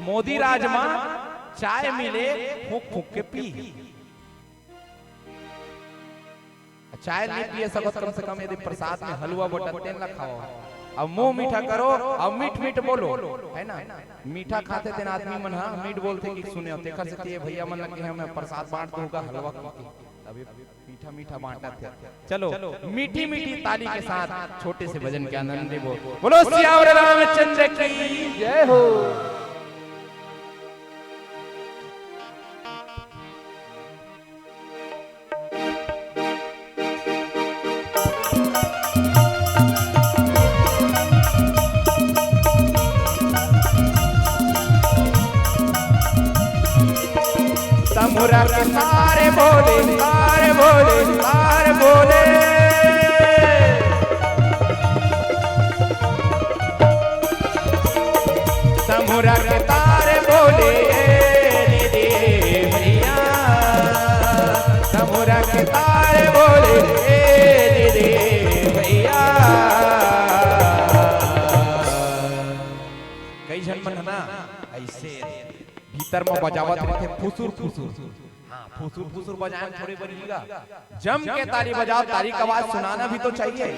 मोदी राजमा चाय मिले फूक फूक के पी। चाय नहीं पिए सकत कम से कम यदि प्रसाद में हलवा बटा तेल ना खाओ अब मुंह मीठा करो अब मीठ मीठ बोलो है ना मीठा खाते दिन आदमी मन हां मीठ बोलते कि सुने होते कर सकती है भैया मन लगे हमें प्रसाद बांट दूंगा हलवा तभी मीठा मीठा बांटा थे। चलो मीठी मीठी ताली के साथ छोटे से भजन के आनंद ले बोलो सियावर रामचंद्र की जय हो। तमुरा के सारे बोले सारे बोले सारे बोले तमुरा के तारे बोले दीदी भैया तमुरा के तारे बोले दीदी भैया। कई जन मन ना ऐसे भीतर में बजावत रहते फुसुर फुसुर हां फुसुर फुसुर बजाएं थोड़े बनीगा जम के ताली बजाओ ताली का आवाज सुनाना भी तो चाहिए।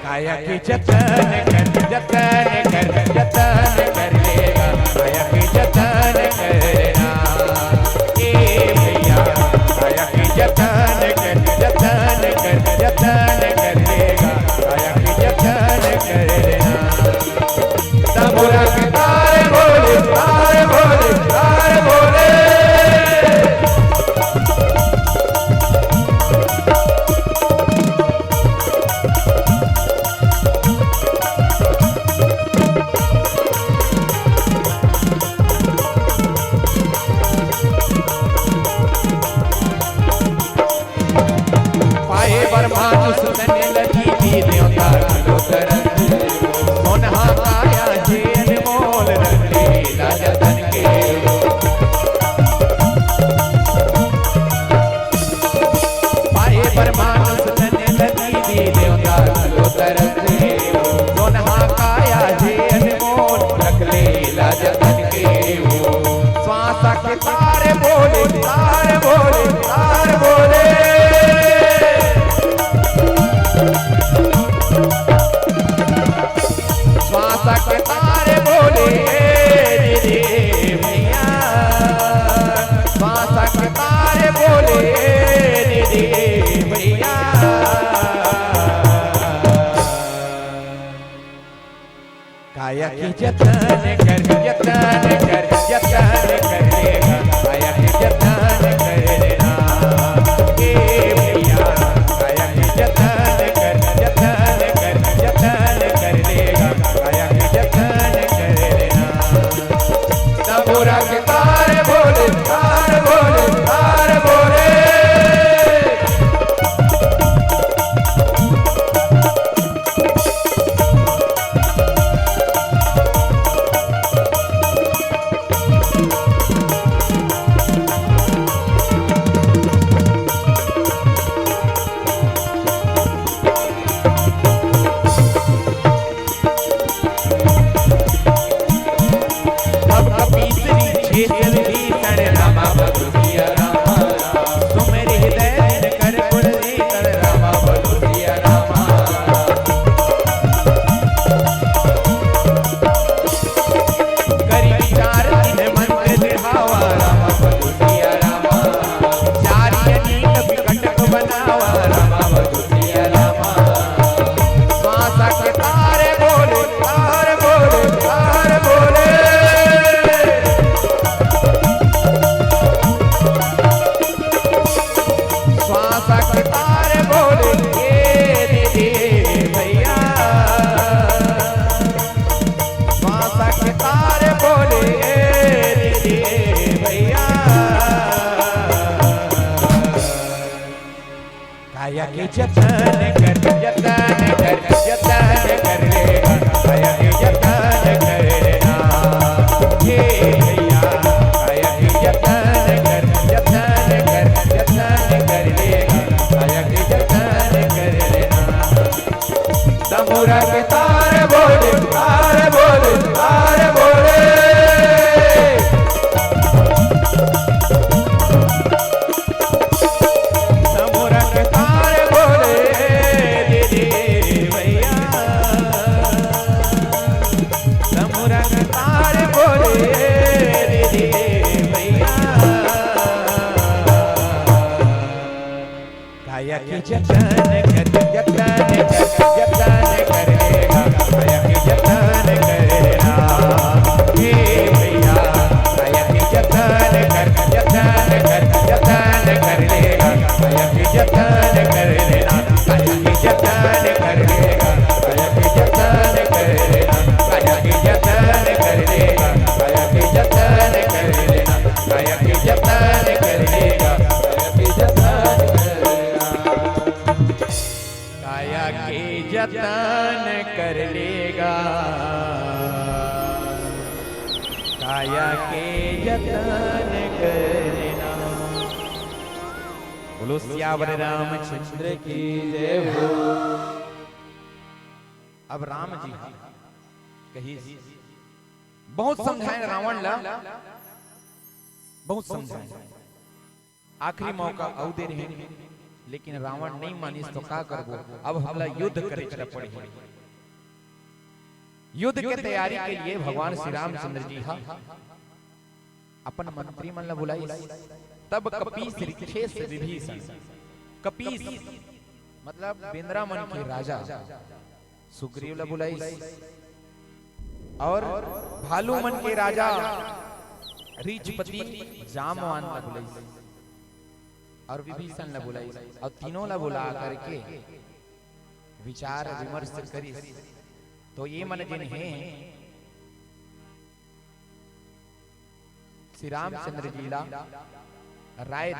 काया के जतन कर लेगा काया के जतन करना ए भैया काया के जतन कर लेगा काया के जतन करना तबोरा के तारे बोले तारे बोले तारे बोले पाए बरमानुष तने लगी दी देवता लो तरन सोनहा काया जेन मोल रंगे राजधन के पाए बरमानुष तने लगी दी देवता लो तरन सोनहा काया जेन मोल रखले राजधन के श्वासा के तारे बोले तारे बोले तारे बोले श्वासा के तारे बोले दीदी भैया श्वासा के तारे बोले दीदी भैया काया की जतन कर लेगा काया की जतन करना ए भैया काया की जतन कर लेगा काया की जतन करना तबोरा के तारे बोले तारे बोले तारे बोले काया के जतन कर लेगा काया के जतन करना हे भैया काया के जतन कर लेगा काया के जतन करना तबोरा के तारे बोले तारे बोले तारे बोले काया की जतन कर लेगा काया की जतन करना हे भैया काया की जतन कर लेगा काया की जतन कर लेना काया की जतन कर लेगा काया की जतन कर लेना काया की जतन कर लेगा काया की जतन कर लेना काया की जतन कर लेगा काया की जतन काया के जतन कर लेगा काया के जतन करना बोलो सियावर रामचंद्र की जय हो। अब राम जी कही बहुत समझाए रावण ला बहुत समझाए आखिरी मौका औ दे रहे लेकिन रावण नहीं मानिस तो का करबो अब हमला युद्ध करे चला पड़ी युद्ध की तैयारी के लिए भगवान श्री रामचंद्र जी अपन मंत्री मन ला बुलाई। तब कपीस ऋक्षेश विभीषण, कपीस मतलब बेंद्रामन के राजा सुग्रीव ला बुलाई, और भालूमन के राजा रीछपति जामवान ला बुलाई, और विभीषण ला बुलाई, और तीनों ला बुला करके विचार विमर्श करी। तो ये मन जिन है श्री रामचंद्र जी ला राय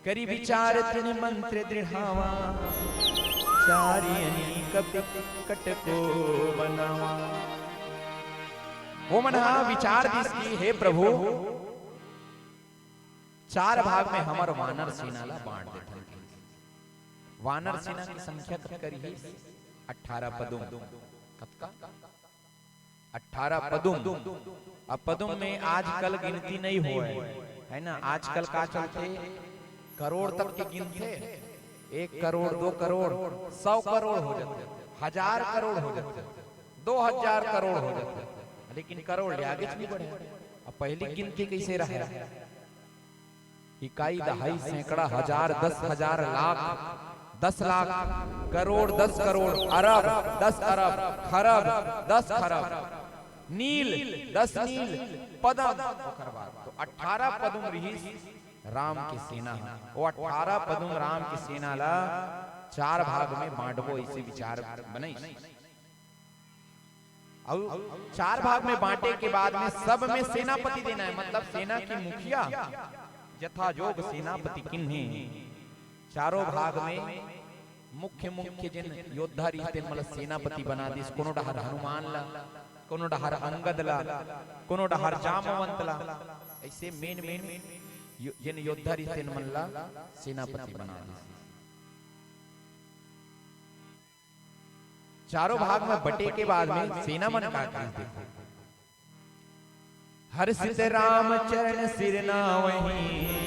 करी विचार तिन मंत्र दृढ़ावा, चारियनी कपट को बनावा। वो मन विचार दिस की हे प्रभु, 4 भाग में हमार वानर सेना ला बांट देते। वानर सेना की संख्या कत करी है 18 पदुम। कतका 18 पदुम। अब पदुम में आजकल गिनती नहीं हो है ना। आजकल का चलते करोड़ तक के गिनते, 1 करोड़ 2 करोड़ 100 करोड़ हो जाते, 1000 करोड़ हो जाते, 2000 करोड़ हो जाते, लेकिन करोड़ आगे नहीं बढ़े। अब पहली गिनती कैसे रहा? इकाई दहाई सैकड़ा हजार 10,000 लाख 10 लाख करोड़ 10 करोड़ अरब 10 अरब खरब 10 खरब नील 10 नील पदम। तो 18 पदुम रहीस राम की सेना। वो 18 पदुम राम की सेना ला 4 भाग में बांटबो, इसे विचार बनाई। और 4 भाग में बांटे के बाद में सब में सेनापति देना है, मतलब सेना की मुखिया यथा जोग सेनापति किन्हीं। चारों भाग में मुख्य मुख्य जिन योद्धा रहते मतलब सेनापति बना दिस। कोनो डहर हनुमान ला, कोनो डहर अंगद ला, कोनो डहर जामवंत ला, ऐसे मेन जिन योद्धा रहते मन ला सेनापति बना दिस। चारों भाग में बटे के बाद में सेना मन का देखो। हर्षित राम चरण सिर नावहीं,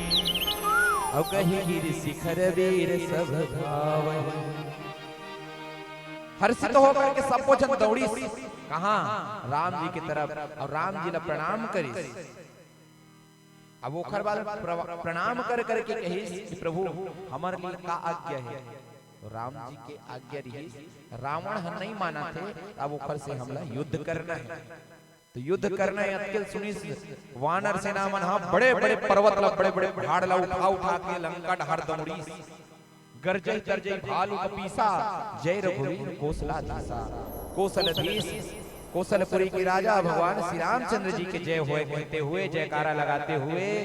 और कही गिर शिखर वीर सब भावहीं। हर्षित होकर के सब जन दौड़ी कहां? राम जी की तरफ, और राम जी ला प्रणाम करी। अब ओखर बाद प्रणाम कर करके कही कि प्रभु हमारे लिए का आज्ञा है? तो राम जी के आज्ञा रही। रावण हम नहीं माना थे, अब ओखर से हमला युद्ध करना है। तो युद्ध करना है अतकिल सुनी वानर सेना मन हा बड़े बड़े पर्वत ला, बड़े बड़े पहाड़ ला उठा के लंका डहर दौड़ी। गरजय तरजय भालू कपीसा, जय रघुवीर कौशलाधीसा। कौशलाधीश कौशलपुरी के राजा भगवान श्री रामचंद्र जी के जय होए कहते हुए, जयकारा लगाते हुए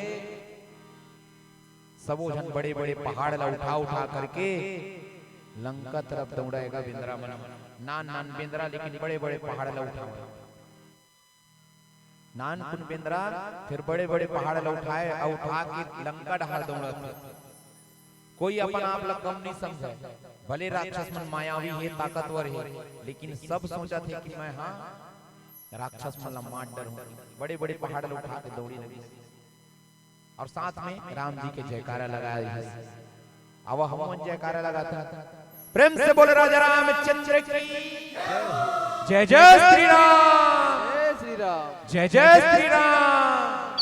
सबो जन बड़े बड़े पहाड़ ला उठा करके लंका तरफ दौड़ाएगा। बिंद्रा मन नान बिंद्रा, लेकिन बड़े बड़े पहाड़ ला उठाए। नानकुन बिंद्रा फिर बड़े बड़े पहाड़ ला उठाए और उठा के लंका डहार दौड़त। कोई अपन आप ला कम नहीं समझे, भले राक्षस मन मायावी है, ताकतवर है, लेकिन सब सोचा थे कि मैं हाँ राक्षस मन ला मार डरूं। बड़े बड़े पहाड़ ला उठा के दौड़ी लगी, और साथ में राम जी के जयकारा लगाया। अब हम जयकारा लगाता प्रेम से बोले राजा रामचंद्र की जय। जय श्री राम, जय जय श्री राम।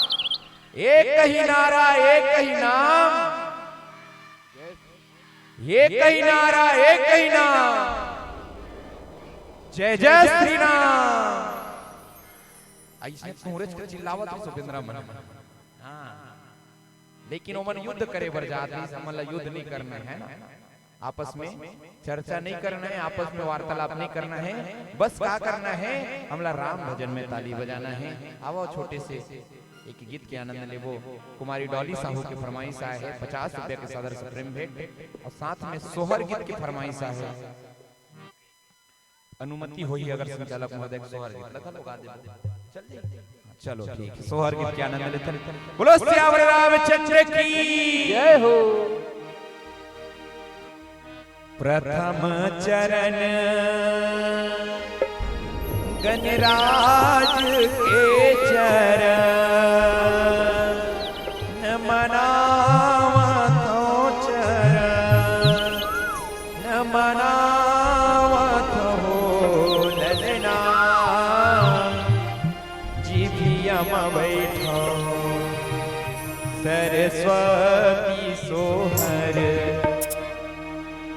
एक ही नारा एक ही नाम, एक ही नारा एक ही नाम, जय जय श्री राम। ऐसे सूरज के चिल्लावत है सुबिंद्रा मन। हाँ, लेकिन ओमन युद्ध करे बर जात है, समझ युद्ध नहीं करना है ना, आपस में चर्चा नहीं करना है, आपस में वार्तालाप नहीं करना है, बस क्या करना है, हमला राम भजन में ताली बजाना है। आओ छोटे से एक गीत के आनंद लेवो। कुमारी डॉली साहू की फरमाइश है 50 रुपए के सदर से प्रेम भेंट, और साथ में सोहर गीत की फरमाइश है। अनुमति हुई अगर संचालक महोदय सोहर गीत लगा तो गा दे। चलो ठीक है, सोहर गीत के आनंद लेते हैं। बोलो सियावर रामचंद्र की जय हो। प्रथम चरण गणराज के चरण, न मनावतो चरण, न मनावतो ललना। सरस्वती सोहर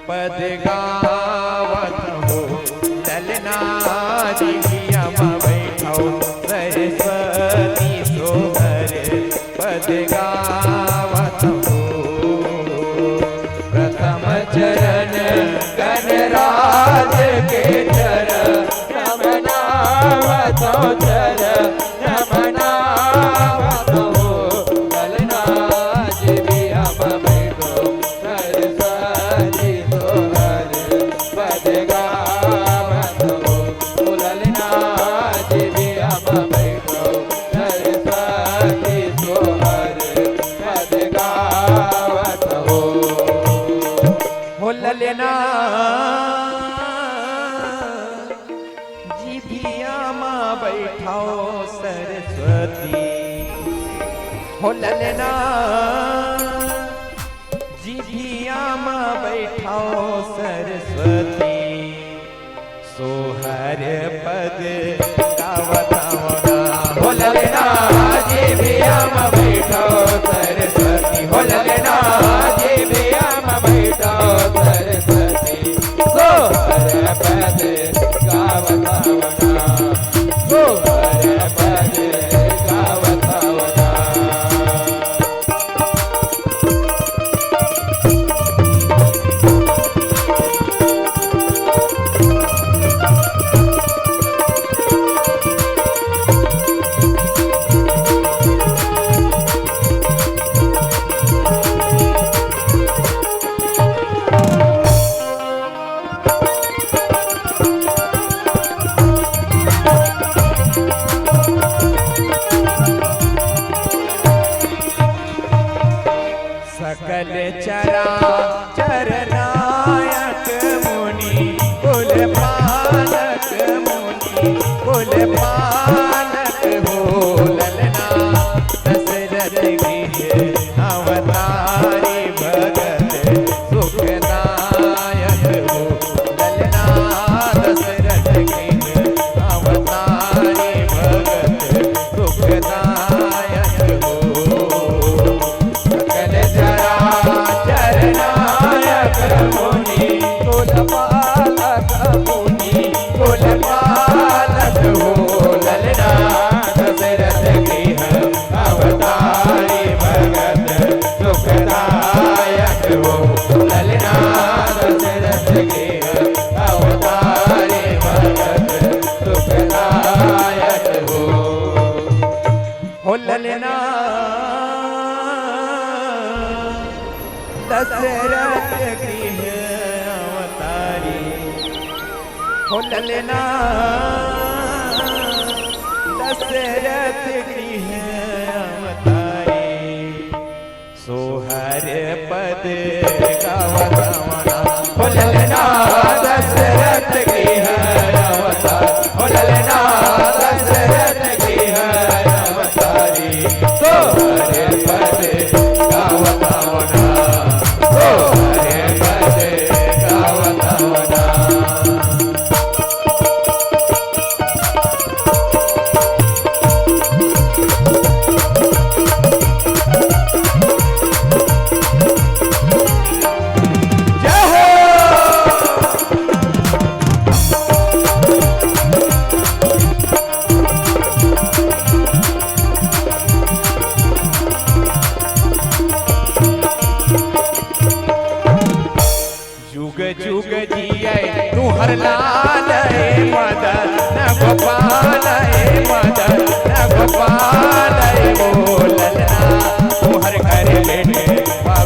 पद गावत हो ललना जिभिया में बैठो सरस्वती सोहर पद गावत हो प्रथम चरण गणराज के चरण नमनावतो चरण नमनावतो ललना जिभिया में बैठो सरस्वती सोहर पद गावत हो ललना जिभिया में बैठो सरस्वती सोहर पद गावत हो ललना जिभिया में बैठाओ सरस्वती हो ललना जिभिया में बैठाओ सरस्वती सोहर पद गावत हो ललना जिभिया में बैठाओ सरस्वती हो ललना जिभिया में बैठाओ सरस्वती सोहर पद गावत सोहर पद गावत सकल चरा चरनायक मुनि कुल पालक मुनि कुल पालक हो ललना दशरथ गृह अवतारी भगत सुखदायक हो ललना दशरथ गृह अवतारी भगत सुखदायक हो चरनायक मुनि कुल पालक मुनि कुल पालक हो ललना दशरथ गृह अवतारी भगत सुखदायक हो ललना दशरथ गृह अवतारी भगत सुखदायक हो ललना दशरथ गृह अवतारी हो ललना दशरथ गृह अवतारी सोहर पद गावत हो ललना दशरथ गृह अवतारी हो ललना दशरथ गृह अवतारी सोहर पद गावत जुग जिये तू हर लाल मदन गोपाल मदन गोपाल बोलना तू हर घर बैठे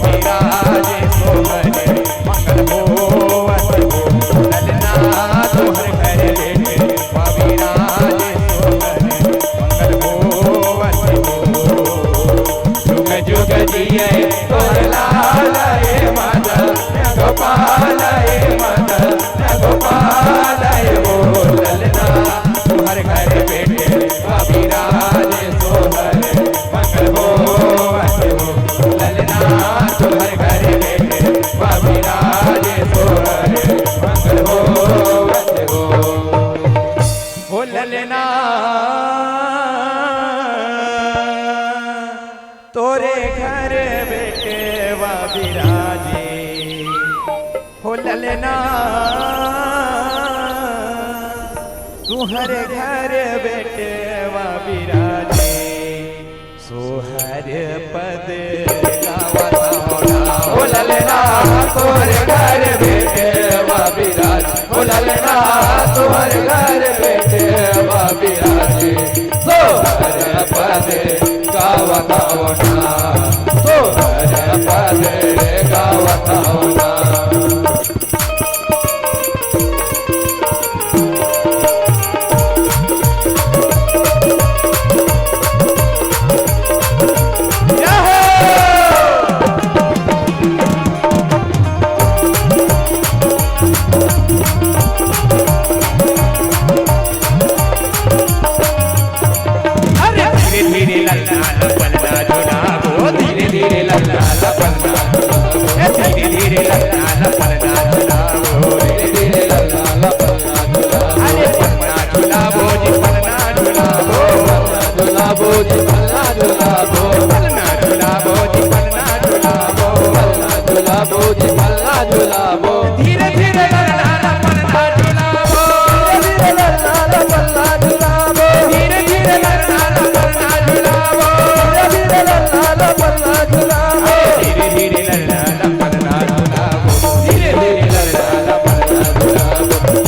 विराज सोहर मंगल होवत हो ललना तू हर घर बैठे विराज सोहर मंगल होवत हो जुग जुग जिये तू हर लाल मदन गोपाल मदन गोपाल बोलना तुम्हारे घर बैठे विराज सोहर मंगल होवत हो ललना तुम्हारे घर बैठे विराज सोहर मंगल होवत हो ललना तोरे घर बेटे वा विराजे हो ललना तुहरे घर बेटे वा विराजे सोहर पद गावना हो ललना तुहरे घर बेटे वा विराजे हो ललना तुहरे घर बेटे वा विराजे सोहर पद गावना सोहर पद गावना धीरे धीरे लल्ला पलना झुलाबो धीरे धीरे लल्ला पलना झुलाबो धीरे लल्ला पलना झुलाबो धीरे धीरे लल्ला पलना झुलाबो धीरे धीरे लल्ला पलना झुलाबो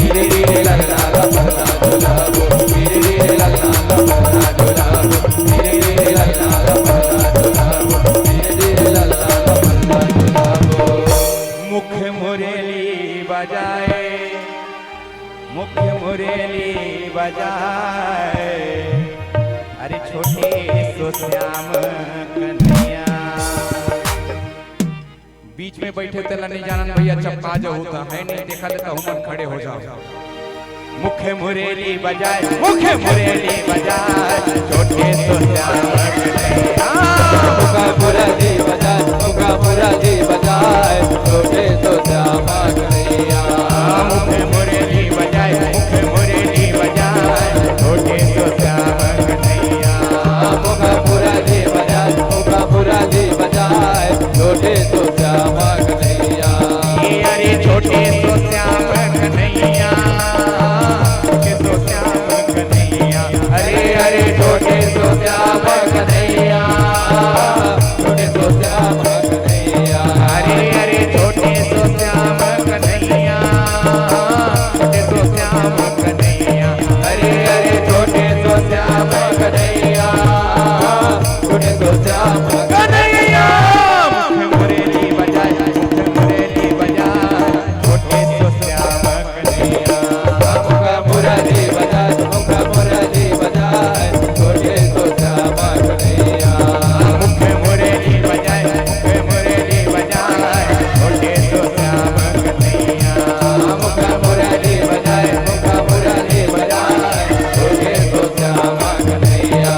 धीरे धीरे लल्ला पलना झुलाबो धीरे धीरे लल्ला पलना झुलाबो धीरे धीरे लल्ला पलना झुलाबो धीरे धीरे लल्ला पलना झुलाबो मुख्य मुरली बजाए मुख्य मुरली बजाए अरे छोटे सो श्याम कन्हैया बीच में बैठे तला नहीं जानन भैया चपका जो होता है नहीं देखा देता हम खड़े हो जाओ मुख्य मुरली बजाए मुख्य मुरली बजाए छोटे सो श्याम कन्हैया मुख्य मुरली बजाए मुख्य मुरली बजाए छोटे सो श्याम कन्हैया मुख्य मुरली बजाए मुख्य मुरली बजाए छोटे सो श्याम कन्हैया मुख्य मुरली बजाए मुख्य मुरली बजाए छोटे सो श्याम कन्हैया अरे छोटे सो श्याम कन्हैया छोटे सो श्याम कन्हैया अरे अरे छोटे सो श्याम कन्हैया छोटे सो श्याम कन्हैया अरे अरे छोटे सो श्याम कन्हैया छोटे सो श्याम कन्हैया अरे अरे छोटे सो श्याम कन्हैया छोटे सो श्याम कन्हैया मुख्य मुरली बजाए मुख्य मुरली बजाए छोटे सो श्याम कन्हैया मुख्य मुरली बजाए मुख्य मुरली बजाए छोटे सो श्याम कन्हैया मुख्य मुरली बजाए मुख्य मुरली बजाए छोटे सो श्याम कन्हैया मुख्य मुरली बजाए मुख्य मुरली बजाए छोटे सो श्याम कन्हैया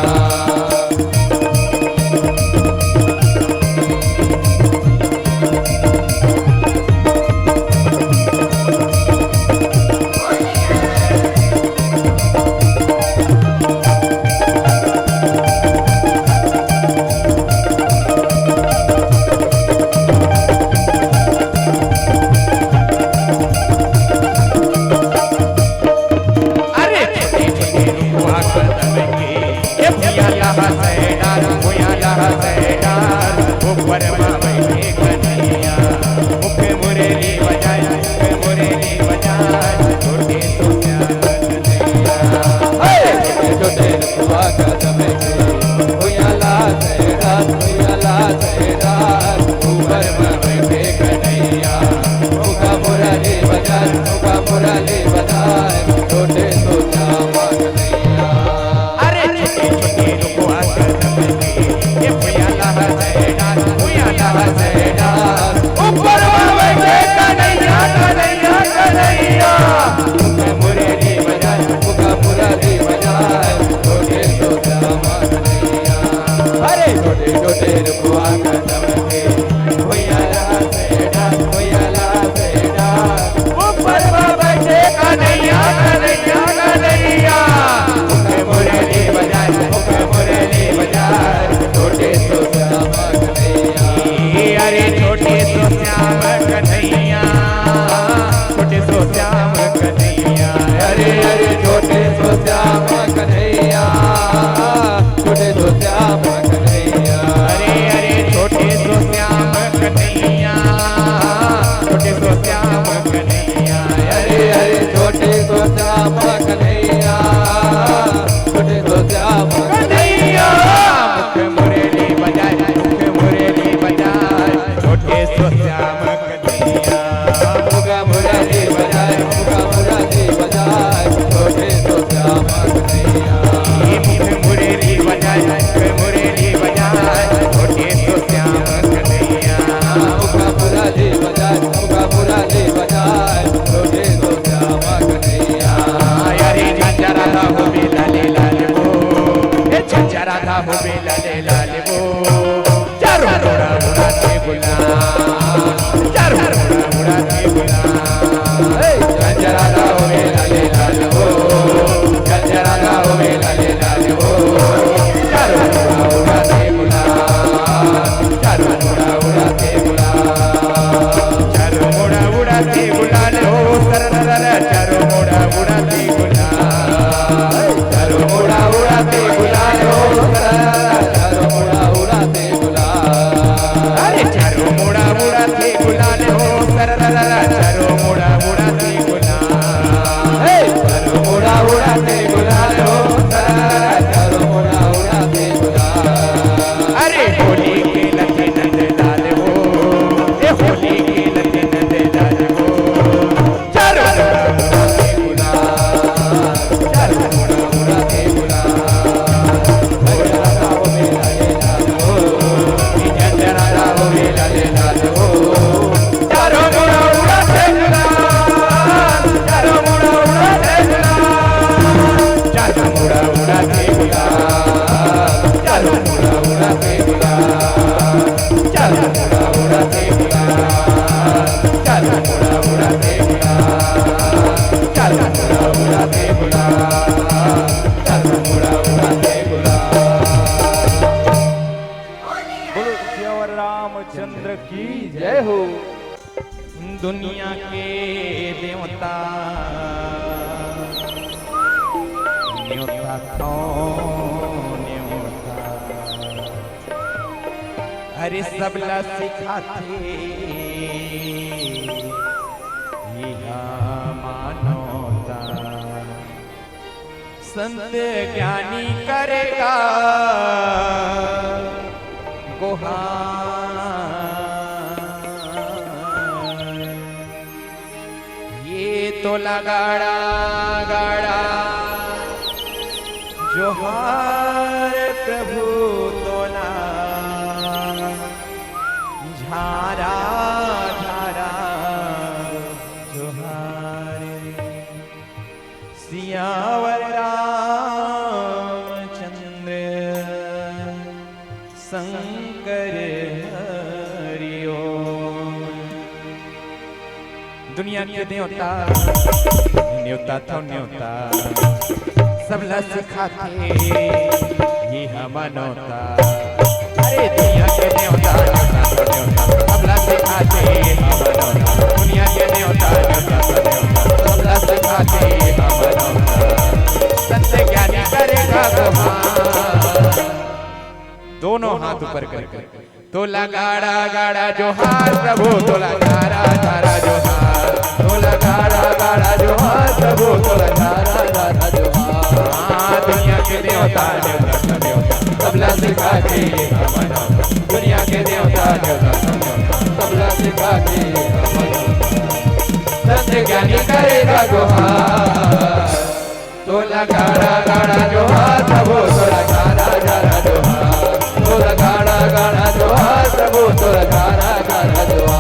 अरे छोटे छोटे रुआ कदम के ये भैया लहा सैडार भैया लहा सैडार ऊपर माँ बैठे कन्हैया मुख्य मुरली बजाए मुख्य मुरली बजाए छोटे सो श्याम कन्हैया छोटे छोटे रुआ कदम के भैया लहा सैडार ऊपर माँ बैठे कन्हैया मुख्य मुरली बजाए मुख्य मुरली बजाए छोटे सो श्याम कन्हैया अरे छोटे छोटे रुआ कदम के ये भैया लहा सैडार ऊपर बैठे कन्हैया कन्हैया कन्हैया मुख्य मुरली बजाए मुख्य मुरली बजाए छोटे सो श्याम कन्हैया अरे छोटे छोटे रुआ कदम के भैया लहा सैडार ऊपर बैठे कन्हैया कन्हैया कन्हैया मुख्य मुरली बजाए मुख्य मुरली बजाए छोटे सो श्याम कन्हैया चलो मुड़ा उड़ाते गुलाल, चलो मुड़ा उड़ाते गुलाल, चलो मुड़ा उड़ाते गुलाल, चलो मुड़ा उड़ाते गुलाल। बोलो सियावर रामचंद्र की जय हो। दुनिया के देवता न्योता कौन न्योता, अरे सबला सिखाते मानवता, संत ज्ञानी करेगा गुहार, ये तो लगाड़ा गाड़ा जोहार प्रभु तोला, झारा झारा जोहार, सियावर रामचंद्र शंकर हरिओ। दुनिया के देवता न्योता तो न्योता, सबला सिखाते ये मनोता, अरे दुनिया के देवता न्योता तो न्योता, सबला सिखाते ये मनोता, दुनिया के देवता न्योता तो न्योता, सबला सिखाते ये मनोता, संत ज्ञानी करेगा गुहार। दोनों हाथ ऊपर करके तो लगाड़ा गाड़ा जोहार प्रभु, तो लगाड़ा गाड़ा जोहार, तो लगाड़ा गाड़ा जोहार प्रभु, तो लगाड़ा गाड़ा जोहार। दुनिया के देवता न्योता तो न्योता, सबला सिखाते ये मनोता, दुनिया के देवता न्योता तो न्योता, सबला सिखाते ये मनोता, संत ज्ञानी करेगा गुहार। तो लगाड़ा गाड़ा जोहार प्रभु, तो लगाड़ा गाड़ा जोहार, तो लगाड़ा गाड़ा जोहार प्रभु, तो लगाड़ा गाड़ा जोहार।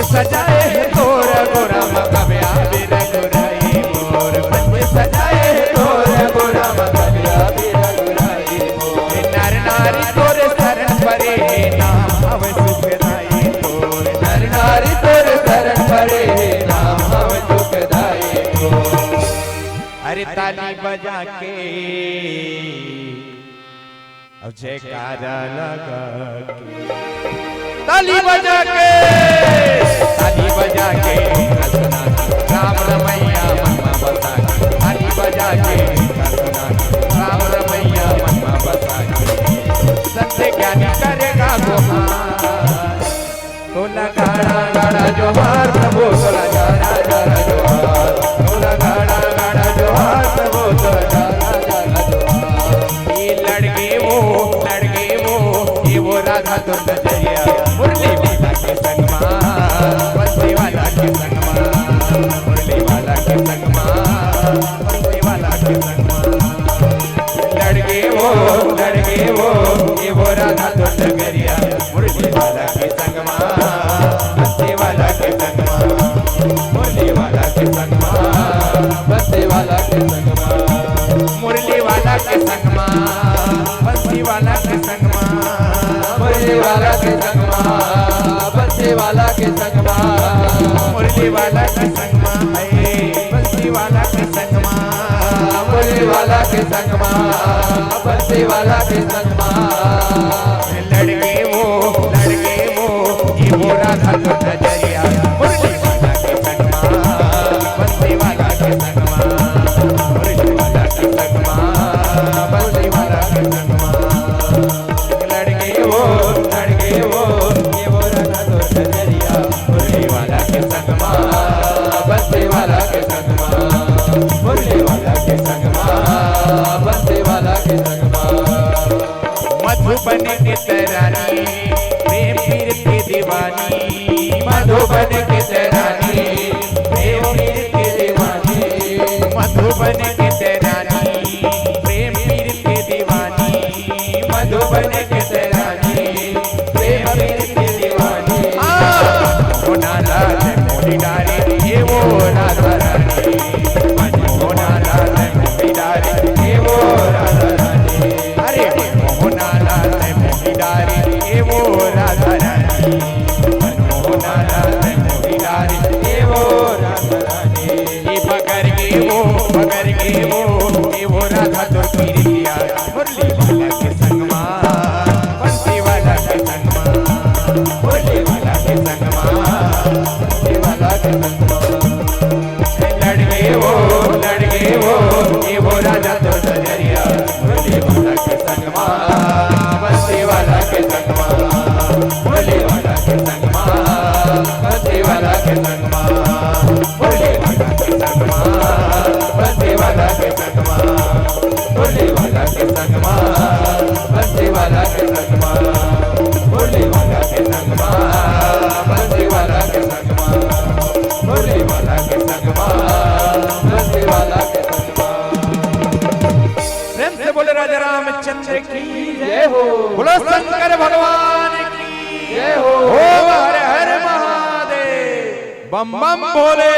सजाए है तोर गोरा मकबिया बिरगुराई मोर, मंच सजाए है तोर गोरा मकबिया बिरगुराई मोर, नर नारी तोरे शरण परे नाम हव सुखदाई तोर, नर नारी तोरे शरण परे नाम हव सुखदाई तोर। अरे ताली बजा के अब जयकारा लगा के, ताली बजा के, ताली बजा के रसना राम रमैया मनमा बसा के, ताली बजा के रसना राम रमैया मनमा बसा के, संत ज्ञानी करेगा गुहार। तो लगाड़ा गाड़ा जोहार प्रभु, तो लगाड़ा गाड़ा जोहार, तो लगाड़ा गाड़ा जोहार प्रभु, तो लगाड़ा गाड़ा जोहार। ये लड़के वो ये वो राधा दुर्ग जया, मुरली वाला के संगमा, बंसी वाला के संगमा, मुरली वाला के संगमा, बंसी वाला के संगमा। लड़के वो ये वो राधा दुर्ग गरिया, मुरली वाला के संगमा, बंसी वाला के संगमा, मुरली वाला के संगमा, बंसी वाला के संगमा, मुरली वाला के संगमा, बंसी वाला के संगमा, मुरली वाला के संगमा, बंसी वाला के संगमा, मुरली वाला के संगमा, बंसी वाला के संगमा, मुरली वाला के संगमा, बंसी वाला के संगमा। लड़के वो ये वो राधा तो नजरिया, मुरली वाला के संगमा, बंसी वाला के संगमा, मुरली वाला के संगमा, बंसी वाला के संगमा। लड़के वो ये वो राधा तो नजरिया, मुरली वाला के संगमा, बंसी वाला के संगमा, मुरली वाला के संगमा, बंसी वाला के संगमा। मधुबन के तरानी प्रेम पीर की दीवानी, मधुबन की रानी प्रेम पीर की दीवानी मधुबन की रानी प्रेम पीर की दीवानी मधुबन की रानी प्रेम पीर की दीवानी होना लाल मोरी डारी ये वो राधा रानी होना लाल मोरी डारी ये वो राधा रानी अरे होना लाल मोरी डारी ये वो राधा रानी होना लाल मोरी डारी ये वो राधा रानी ये पकड़ के वो ये वो राधा तो पीर दिया मुरली वाला के संगमा बंसी वाला के संगमा मुरली वाला के संगमा बंसी वाला के संगमा लड़ गए वो ये वो राजा तो नजरिया मुरली वाला के संगमा बंसी वाला के संगमा मुरली वाला के संगमा बंसी वाला के संगमा मुरली वाला के संगमा बंसी वाला के संगमा मुरली वाला के संगमा बंसी वाला के संगमा मुरली वाला के संगमा बंसी वाला के संगमा मुरली वाला के संगमा बंसी वाला के संगमा प्रेम से बोले राजा रामचंद्र की जय हो बोलो शंकर भगवान की जय हो हर हर महादेव बम बम भोले